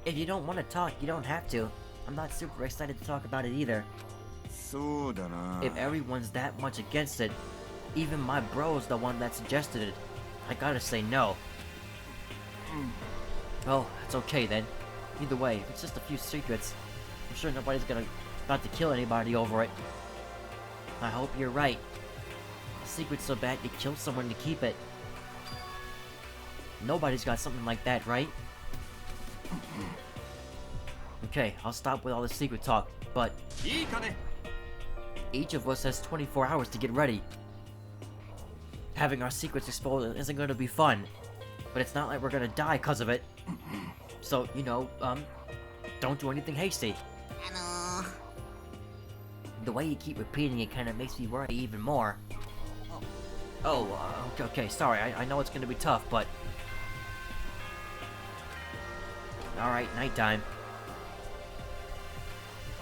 Speaker 7: If you don't want to talk, you don't have to. I'm not super excited to talk about it either.
Speaker 6: そうだな
Speaker 7: If everyone's that much against it, even my bro's the one that suggested it. I gotta say no. Well, it's okay then. Either way, if it's just a few secrets, I'm sure nobody's about to kill anybody over it. I hope you're right. A secret's so bad you kill someone to keep it. Nobody's got something like that, right? Okay, I'll stop with all the secret talk, but
Speaker 4: いいかね
Speaker 7: each of us has 24 hours to get ready. Having our secrets exposed isn't gonna be fun, but it's not like we're gonna die because of it. So, don't do anything hasty.
Speaker 2: あの
Speaker 7: The way you keep repeating it kind of makes me worry even more. Oh, okay, sorry, I know it's gonna be tough, but... Alright, nighttime.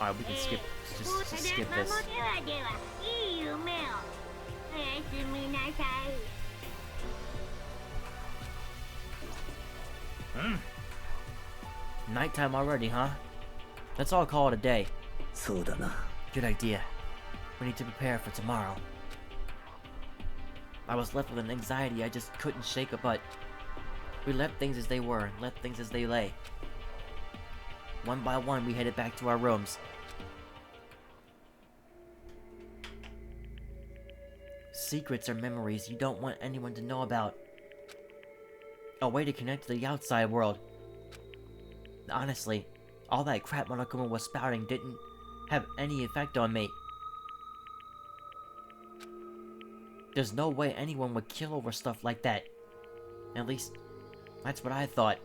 Speaker 7: Alright, we can skip, just skip
Speaker 5: もう
Speaker 7: this.
Speaker 5: ただではではいい夢を。おやすみなさい。
Speaker 7: Nighttime already, huh? Let's all call it a day.
Speaker 4: そうだな
Speaker 7: Good idea. We need to prepare for tomorrow. I was left with an anxiety I just couldn't shake, but we left things as they were and left things as they lay. One by one, we headed back to our rooms. Secrets are memories you don't want anyone to know about. A way to connect to the outside world. Honestly, all that crap Monokuma was spouting didn't have any effect on me. There's no way anyone would kill over stuff like that. At least, that's what I thought.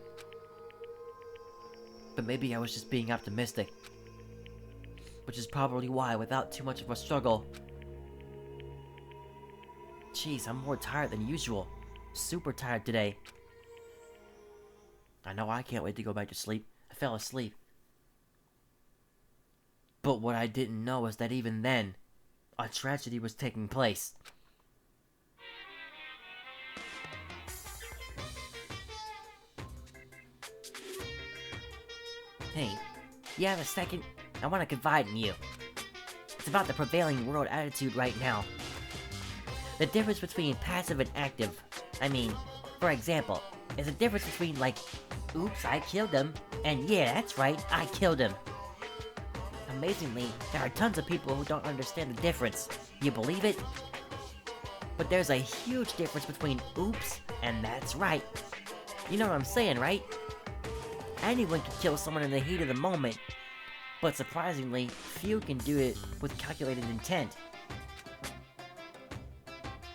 Speaker 7: But maybe I was just being optimistic. Which is probably why, without too much of a struggle... Jeez, I'm more tired than usual. Super tired today. I know I can't wait to go back to sleep. I fell asleep. But what I didn't know is that even then, a tragedy was taking place. Hey, you have a second? I want to confide in you. It's about the prevailing world attitude right now. The difference between passive and active. I mean, for example, there's a difference between like, oops, I killed him, and yeah, that's right, I killed him. Amazingly, there are tons of people who don't understand the difference. You believe it? But there's a huge difference between oops and that's right. You know what I'm saying, right? Anyone can kill someone in the heat of the moment, but surprisingly, few can do it with calculated intent.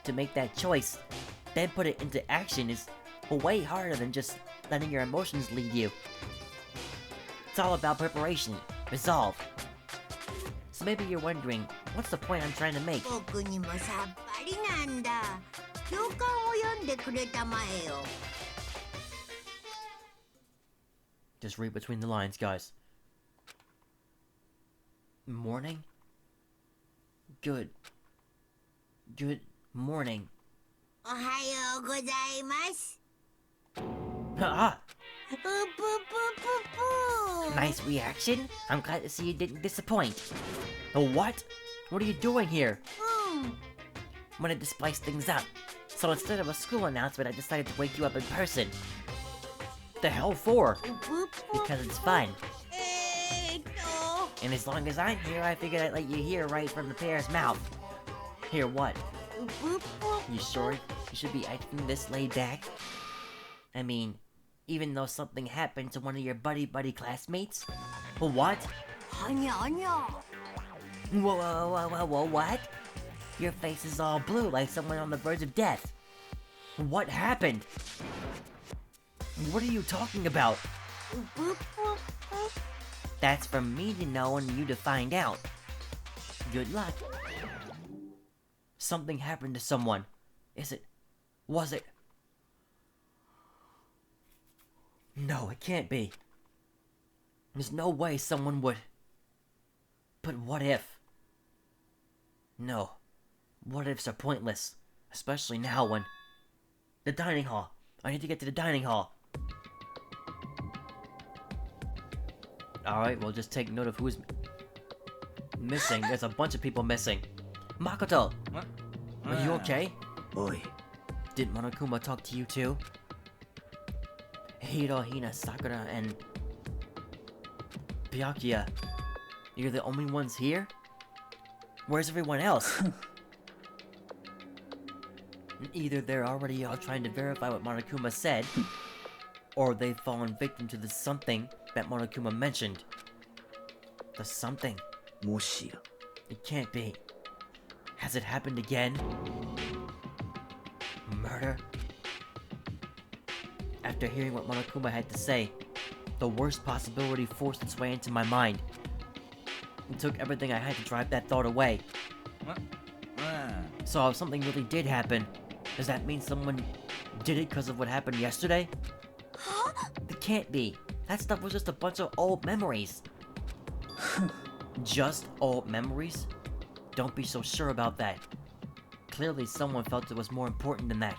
Speaker 7: To make that choice, then put it into action is way harder than just letting your emotions lead you. It's all about preparation, resolve. So maybe you're wondering, what's the point I'm trying to make?
Speaker 2: 僕にもさっぱりなんだ教官を読んでくれたまえよ
Speaker 7: Just read between the lines, guys. Morning? Good morning.
Speaker 2: おはようございます
Speaker 7: Ah!
Speaker 2: ぷぷぷぷぷ
Speaker 7: Nice reaction. I'm glad to see you didn't disappoint. What? What are you doing here?
Speaker 2: うん
Speaker 7: Wanted to spice things up. So instead of a school announcement, I decided to wake you up in person. The hell for?
Speaker 2: ぷぷ
Speaker 7: Because it's fun.
Speaker 2: と
Speaker 7: And as long as I'm here, I figured I'd let you hear right from the bear's mouth. Hear what?
Speaker 2: ぷぷ
Speaker 7: You sure you should be acting this laid back? I mean, even though something happened to one of your buddy classmates? What?
Speaker 2: はにゃはにゃ
Speaker 7: Whoa, what? Your face is all blue like someone on the verge of death. What happened? What are you talking about?
Speaker 2: ぷぷ
Speaker 7: That's for me to know and you to find out. Good luck. Something happened to someone. Was it? No, it can't be. There's no way someone would. But what if? No. What ifs are pointless. Especially now when... The dining hall. I need to get to the dining hall. Alright, we'll just take note of who's missing. There's a bunch of people missing. Makoto! Are you okay?
Speaker 6: Oi.
Speaker 7: Did Monokuma talk to you too? Hiro, Hina, Sakura, and... Byakuya. You're the only ones here? Where's everyone else? Either they're already all trying to verify what Monokuma said, or they've fallen victim to the something that Monokuma mentioned. The something.
Speaker 6: もしや
Speaker 7: It can't be. Has it happened again? Murder? After hearing what Monokuma had to say, the worst possibility forced its way into my mind. It took everything I had to drive that thought away. So if something really did happen, does that mean someone did it because of what happened yesterday? It can't be. That stuff was just a bunch of old memories. Just old memories? Don't be so sure about that. Clearly someone felt it was more important than that.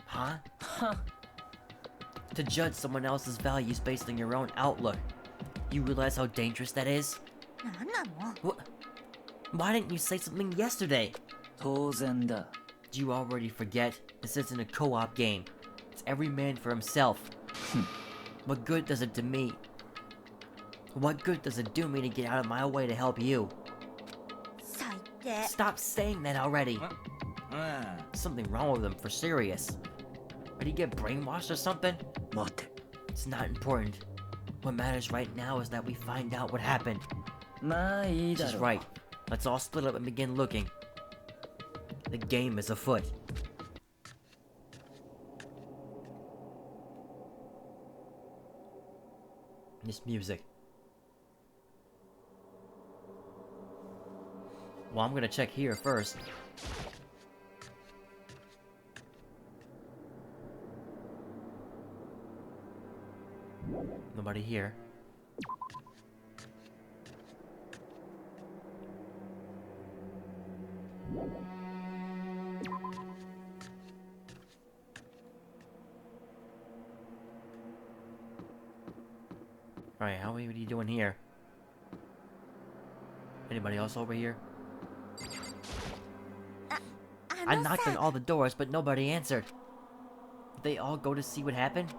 Speaker 7: Huh? To judge someone else's values based on your own outlook. You realize how dangerous that is?
Speaker 2: なんなの
Speaker 7: Why didn't you say something yesterday?
Speaker 3: 当然だ。
Speaker 7: Do you already forget? This isn't a co-op game. It's every man for himself. What good does it do me? What good does it do me to get out of my way to help you?
Speaker 2: 最低
Speaker 7: Stop saying that already. Something wrong with him for serious. Did he get brainwashed or something?
Speaker 6: 待て
Speaker 7: It's not important. What matters right now is that we find out what happened.
Speaker 3: まあいいだ
Speaker 7: She's
Speaker 3: ろう。
Speaker 7: right. Let's all split up and begin looking. The game is afoot. This music. Well, I'm gonna check here first. Nobody here. Alright, what are you doing here? Anybody else over here?
Speaker 2: あ
Speaker 7: I
Speaker 2: の
Speaker 7: knocked on
Speaker 2: さ
Speaker 7: all the doors, but nobody answered. Did they all go to see what happened?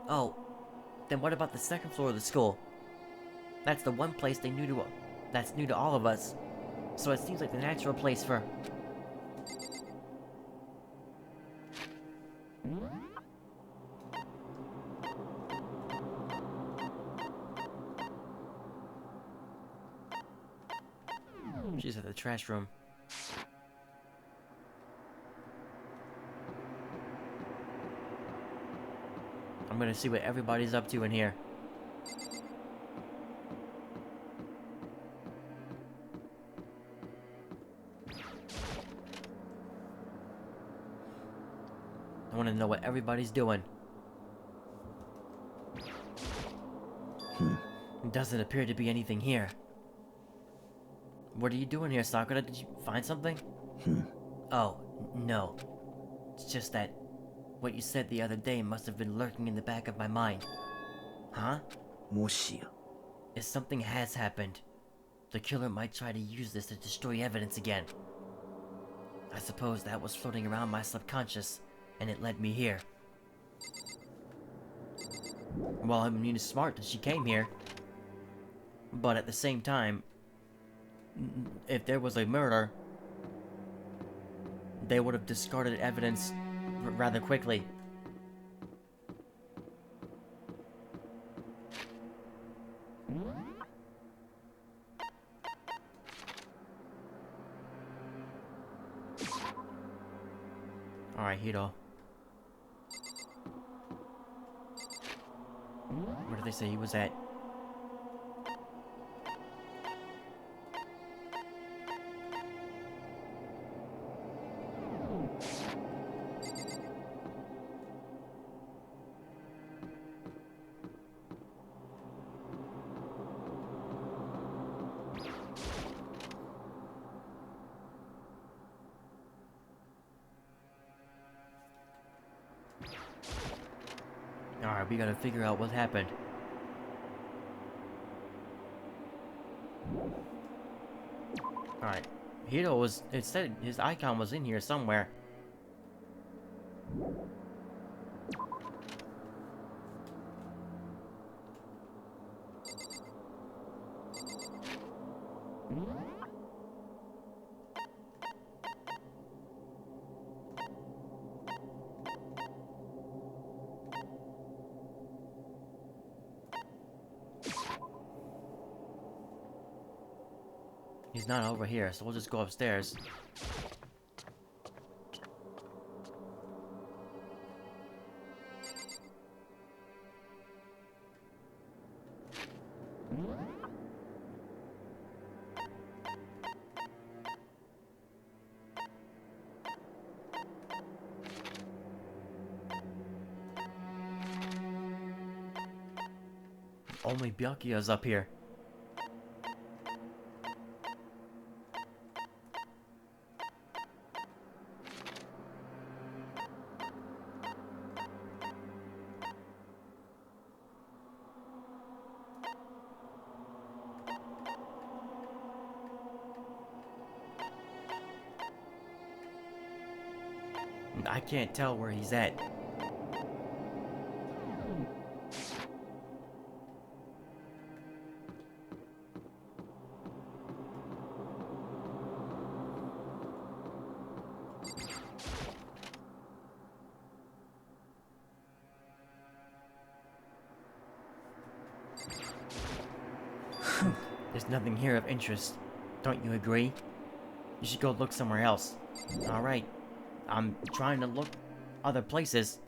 Speaker 7: Oh, then what about the second floor of the school? That's the one place that's new to all of us. So it seems like the natural place for... She's at the trash room. I'm gonna see what everybody's up to in here. I want to know what everybody's doing. Doesn't appear to be anything here. What are you doing here, Sakura? Did you find something? Oh, no. It's just that what you said the other day must have been lurking in the back of my mind. Huh?
Speaker 6: もしや
Speaker 7: If something has happened, the killer might try to use this to destroy evidence again. I suppose that was floating around my subconscious, and it led me here. Well, I mean, it's smart that she came here. But at the same time, if there was a murder, they would have discarded evidence rather quickly. Alright, Hiro. Where did they say he was at?
Speaker 1: Alright, we gotta figure out what happened. Alright. Hito was, it said his icon was in here somewhere. He's not over here, so we'll just go upstairs. Only Byakuya's up here. I can't tell where he's at. There's nothing here of interest. Don't you agree? You should go look somewhere else. Alright. I'm trying to look other places.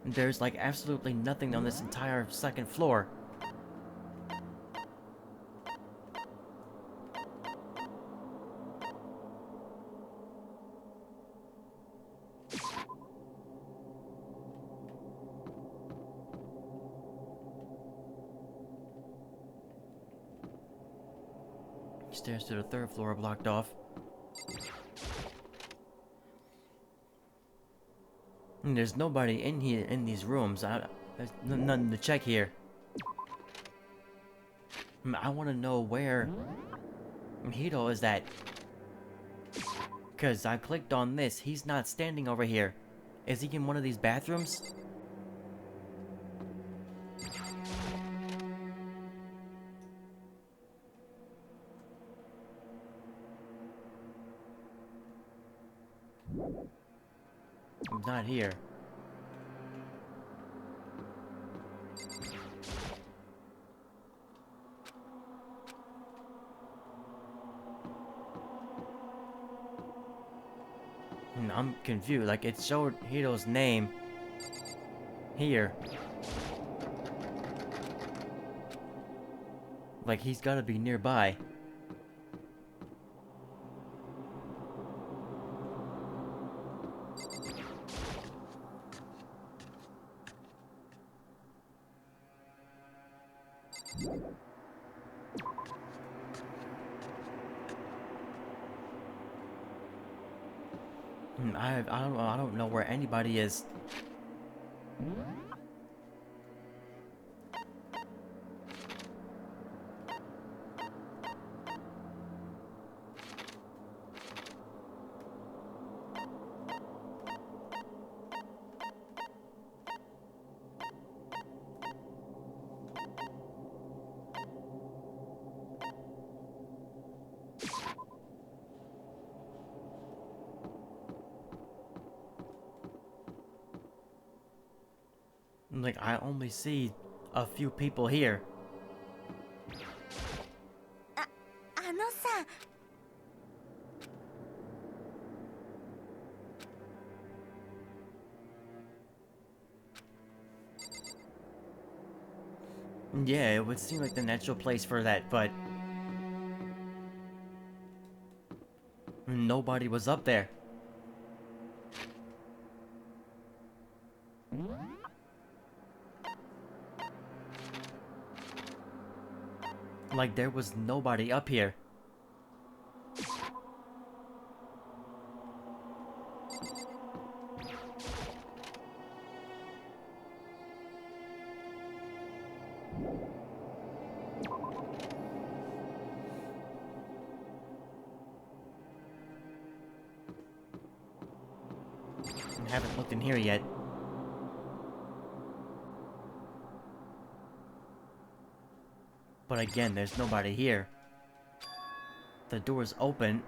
Speaker 1: There's like absolutely nothing on this entire second floor. Stairs to the third floor are blocked off. And there's nobody in here in these rooms. There's nothing to check here. I want to know where Hito is at. Because I clicked on this. He's not standing over here. Is he in one of these bathrooms? He's not here. I'm confused. Like, it showed Hito's name here. Like, he's gotta be nearby. I don't know where anybody is. Like, I only see a few people here.
Speaker 2: あのさ、
Speaker 1: Yeah, it would seem like the natural place for that, but nobody was up there. Like, there was nobody up here. I haven't looked in here yet. But again, there's nobody here. The door's open.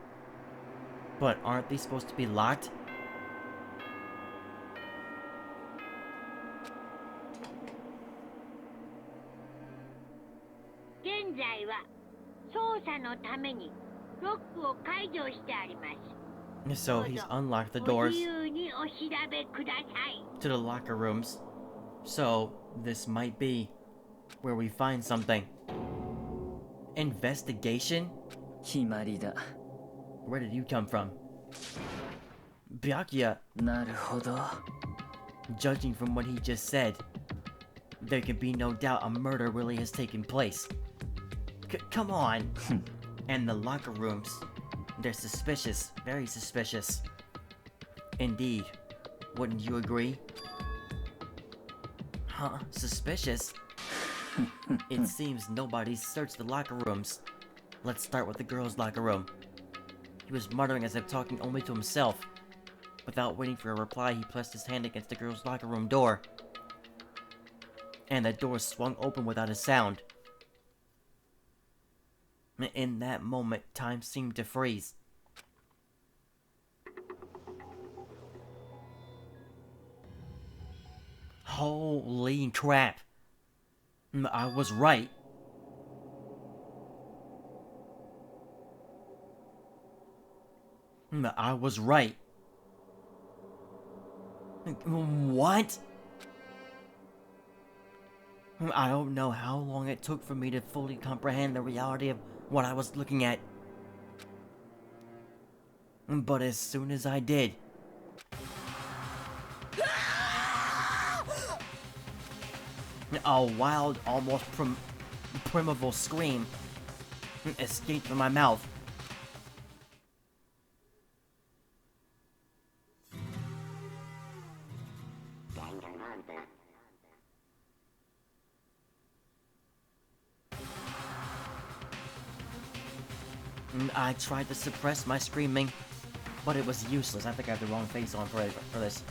Speaker 1: But aren't they supposed to be locked? So he's unlocked the doors to the locker rooms. So this might be where we find something. Investigation?
Speaker 3: 決まりだ。
Speaker 1: Where did you come from? Byakuya,
Speaker 3: なるほど。
Speaker 1: judging from what he just said, there can be no doubt a murder really has taken place. Come on! And the locker rooms, they're suspicious, very suspicious. Indeed. Wouldn't you agree? Huh? Suspicious? It seems nobody's searched the locker rooms. Let's start with the girls' locker room. He was muttering as if talking only to himself. Without waiting for a reply, he pressed his hand against the girls' locker room door. And the door swung open without a sound. In that moment, time seemed to freeze. Holy crap! I was right. I was right. What? I don't know how long it took for me to fully comprehend the reality of what I was looking at. But as soon as I did... a wild, almost primeval scream escaped from my mouth. I tried to suppress my screaming, but it was useless. I think I have the wrong face on for this.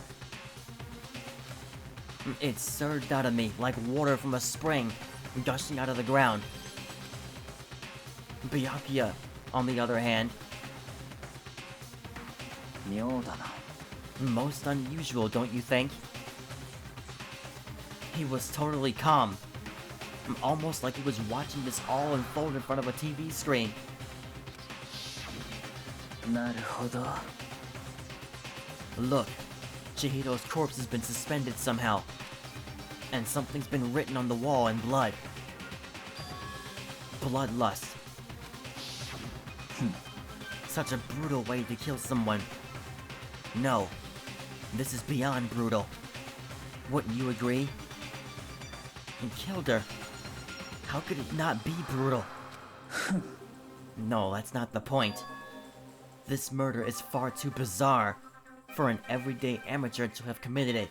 Speaker 1: It surged out of me like water from a spring, gushing out of the ground. Byakuya, on the other hand,
Speaker 3: 妙だな。
Speaker 1: most unusual, don't you think? He was totally calm, almost like he was watching this all unfold in front of a TV screen.
Speaker 3: なるほど。
Speaker 1: Look, Chihiro's corpse has been suspended somehow, and something's been written on the wall in blood. Bloodlust. Such a brutal way to kill someone. No, this is beyond brutal. Wouldn't you agree? And killed her. How could it not be brutal? No, that's not the point. This murder is far too bizarre for an everyday amateur to have committed it.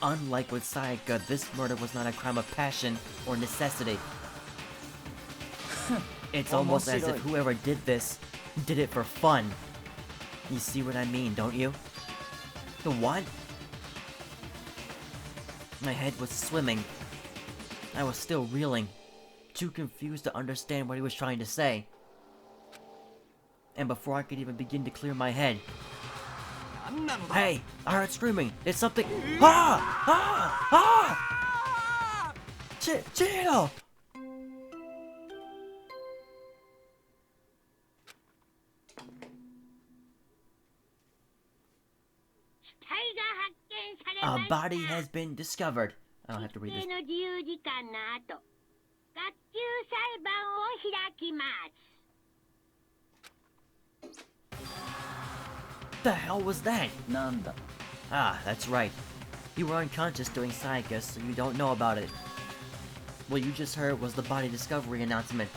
Speaker 1: Unlike with Sayaka, this murder was not a crime of passion or necessity. It's almost as if whoever did this did it for fun. You see what I mean, don't you? The what? My head was swimming. I was still reeling, too confused to understand what he was trying to say. And before I could even begin to clear my head... Hey! I heard screaming! It's something... Ah! Ah! Ah! Chihiro! A body has been discovered. I don't have to read this. The hell was that?
Speaker 3: なんだ。
Speaker 1: Ah, that's right. You were unconscious during Sayaka, so you don't know about it. What you just heard was the body discovery announcement.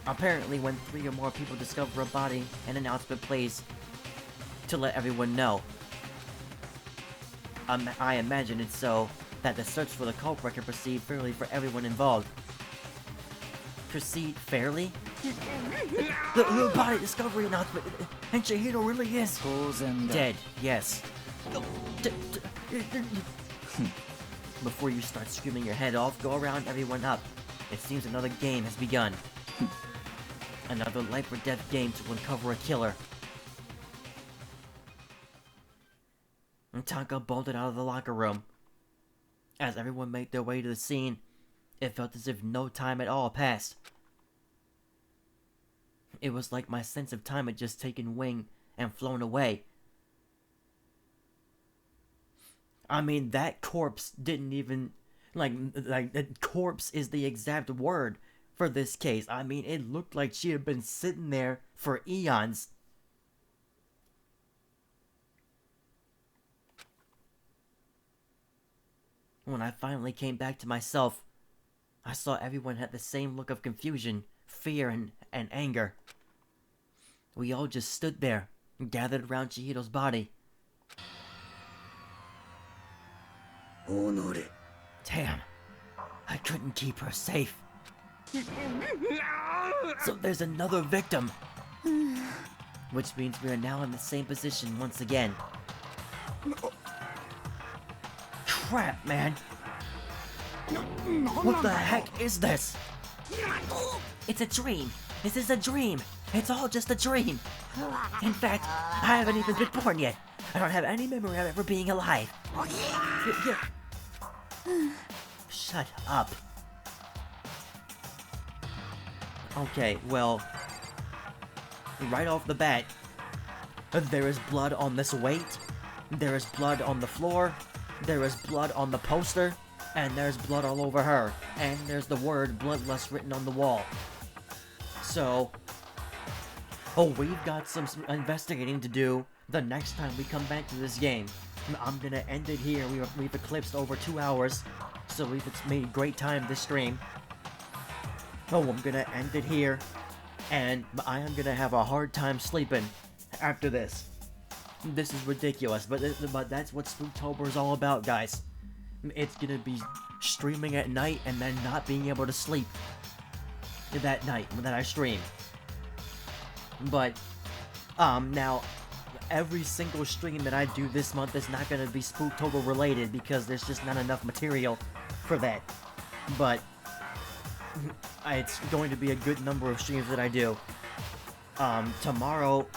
Speaker 1: Apparently, when 3 or more people discover a body, an announcement plays to let everyone know. I imagine it's so
Speaker 7: that the search for the culprit can proceed fairly for everyone involved. Proceed fairly? The body discovery announcement, and Chihiro really is
Speaker 3: 当然だ
Speaker 7: dead, yes. Before you start screaming your head off, go around everyone up. It seems another game has begun. Another life or death game to uncover a killer. Taka bolted out of the locker room. As everyone made their way to the scene, it felt as if no time at all passed. It was like my sense of time had just taken wing and flown away. I mean, that corpse didn't even... Like, corpse is the exact word for this case. I mean, it looked like she had been sitting there for eons. When I finally came back to myself, I saw everyone had the same look of confusion, fear, and anger. We all just stood there, gathered around Chihiro's body. Damn, I couldn't keep her safe. So there's another victim. Which means we are now in the same position once again. Crap, man. What the heck is this? It's a dream. This is a dream. It's all just a dream. In fact, I haven't even been born yet. I don't have any memory of ever being alive. Shut up. Okay, well, right off the bat, there is blood on this weight, there is blood on the floor, there is blood on the poster, and there's blood all over her, and there's the word bloodlust written on the wall. So, we've got some investigating to do the next time we come back to this game. I'm gonna end it here. We've eclipsed over 2 hours, so we've made great time this stream. I'm gonna end it here, and I am gonna have a hard time sleeping after this. This is ridiculous, but that's what Spooktober is all about, guys. It's gonna be streaming at night and then not being able to sleep that night that I stream. But, now, every single stream that I do this month is not gonna be Spooktober related because there's just not enough material for that. But it's going to be a good number of streams that I do. Tomorrow,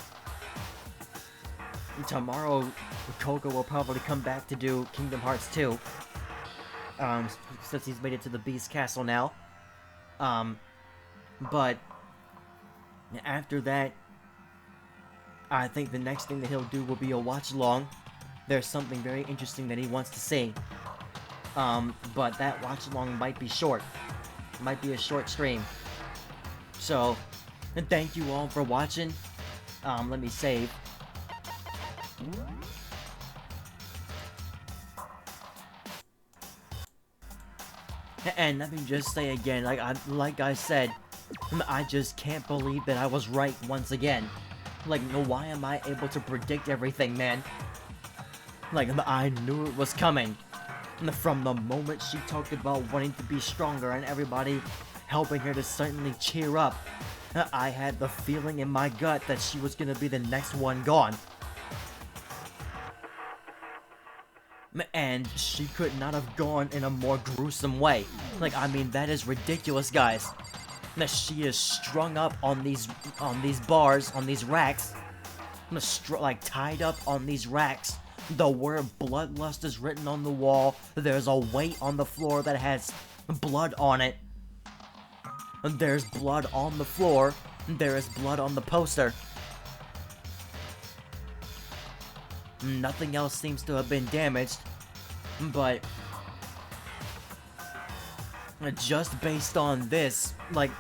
Speaker 7: Koga will probably come back to do Kingdom Hearts 2. Since he's made it to the Beast Castle now. But after that, I think the next thing that he'll do will be a watch-along. There's something very interesting that he wants to see. But that watch-along might be short. Might be a short stream. So, thank you all for watching. Let me save. And let me just say again, like I said, I just can't believe that I was right once again. Like, why am I able to predict everything, man? Like, I knew it was coming. From the moment she talked about wanting to be stronger and everybody helping her to certainly cheer up, I had the feeling in my gut that she was gonna be the next one gone. And she could not have gone in a more gruesome way. Like, I mean, that is ridiculous, guys. That she is strung up on these bars, on these racks. Like, tied up on these racks. The word bloodlust is written on the wall. There's a weight on the floor that has blood on it. There's blood on the floor. There is blood on the poster. Nothing else seems to have been damaged. But just based on this, like,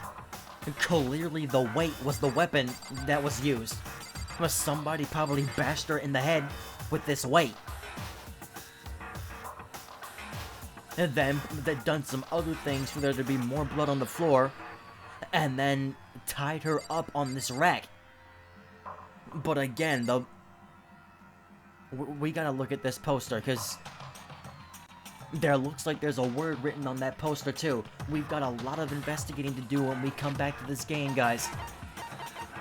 Speaker 7: clearly the weight was the weapon that was used. Somebody probably bashed her in the head with this weight. And then they've done some other things for there to be more blood on the floor, and then tied her up on this rack. But again, we gotta look at this poster, because
Speaker 1: There looks like there's a word written on that poster too. We've got a lot of investigating to do when we come back to this game, guys.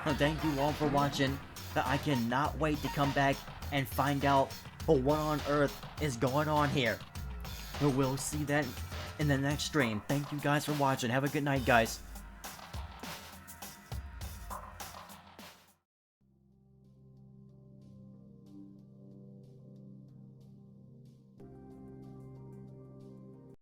Speaker 1: Thank you all for watching. I cannot wait to come back and find out what on earth is going on here. We'll see that in the next stream. Thank you guys for watching. Have a good night, guys.